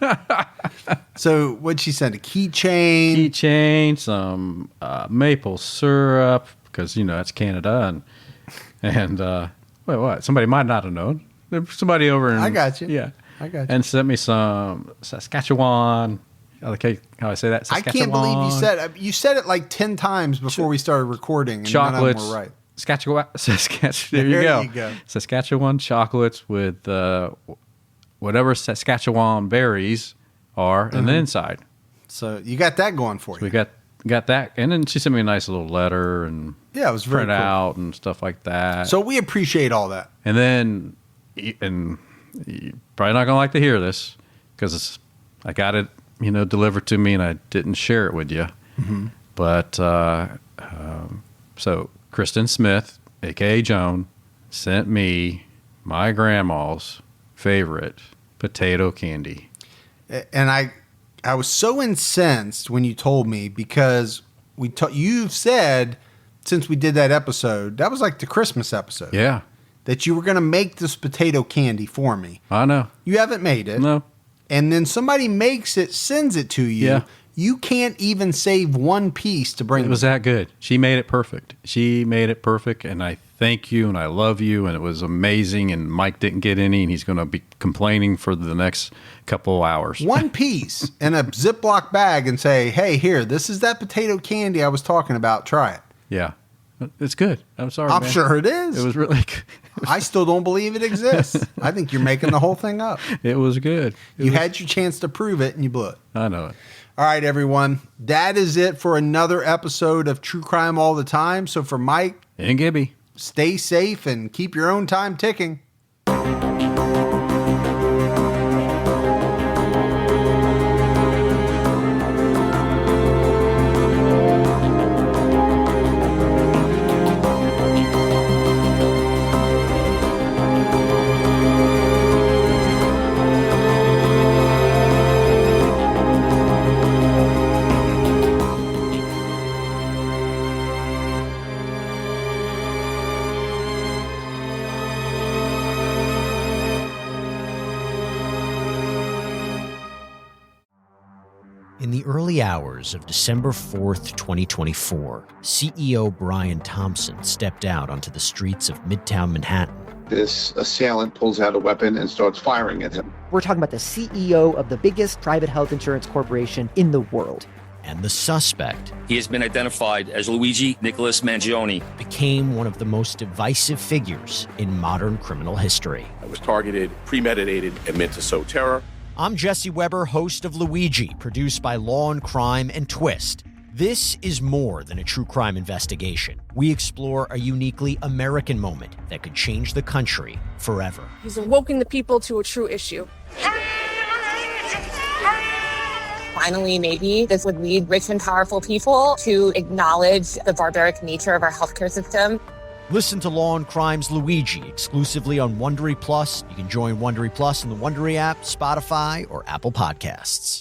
So what'd she send? A keychain? Keychain, some maple syrup, because, that's Canada. And wait, what? Somebody might not have known. There's somebody over in... I got you. Yeah. I got you. And sent me some Saskatchewan. I like how I say that. I can't believe you said it like 10 times before we started recording. And chocolates. None of them were right. Saskatchewan. There you go. Saskatchewan chocolates with whatever Saskatchewan berries are in the inside. So you got that going for you. We got that. And then she sent me a nice little letter and it was very print cool. out and stuff like that. So we appreciate all that. And then, and you're probably not going to like to hear this because I got it, delivered to me and I didn't share it with you. Mm-hmm. But so Kristen Smith, a.k.a. Joan, sent me my grandma's favorite potato candy. And I was so incensed when you told me because you've said since we did that episode, that was like the Christmas episode. Yeah. That you were going to make this potato candy for me. I know. You haven't made it. No. And then somebody makes it, sends it to you. Yeah. You can't even save one piece to bring. It was that good. She made it perfect. And I thank you and I love you and it was amazing and Mike didn't get any and he's going to be complaining for the next couple hours. One piece in a Ziploc bag and say, hey, here, this is that potato candy I was talking about. Try it. Yeah. It's good. I'm sorry, I'm man. sure it is. It was really good. I still don't believe it exists. I think you're making the whole thing up. It was good. You had your chance to prove it and you blew it. I know it. All right, everyone. That is it for another episode of True Crime All the Time. So for Mike and Gibby, stay safe and keep your own time ticking. In the early hours of December 4th, 2024, CEO Brian Thompson stepped out onto the streets of Midtown Manhattan. This assailant pulls out a weapon and starts firing at him. We're talking about the CEO of the biggest private health insurance corporation in the world. And the suspect, he has been identified as Luigi Nicholas Mangione, became one of the most divisive figures in modern criminal history. It was targeted, premeditated, and meant to sow terror. I'm Jesse Weber, host of Luigi, produced by Law and Crime and Twist. This is more than a true crime investigation. We explore a uniquely American moment that could change the country forever. He's awoken the people to a true issue. Finally, maybe this would lead rich and powerful people to acknowledge the barbaric nature of our healthcare system. Listen to Law and Crime's Luigi exclusively on Wondery Plus. You can join Wondery Plus in the Wondery app, Spotify, or Apple Podcasts.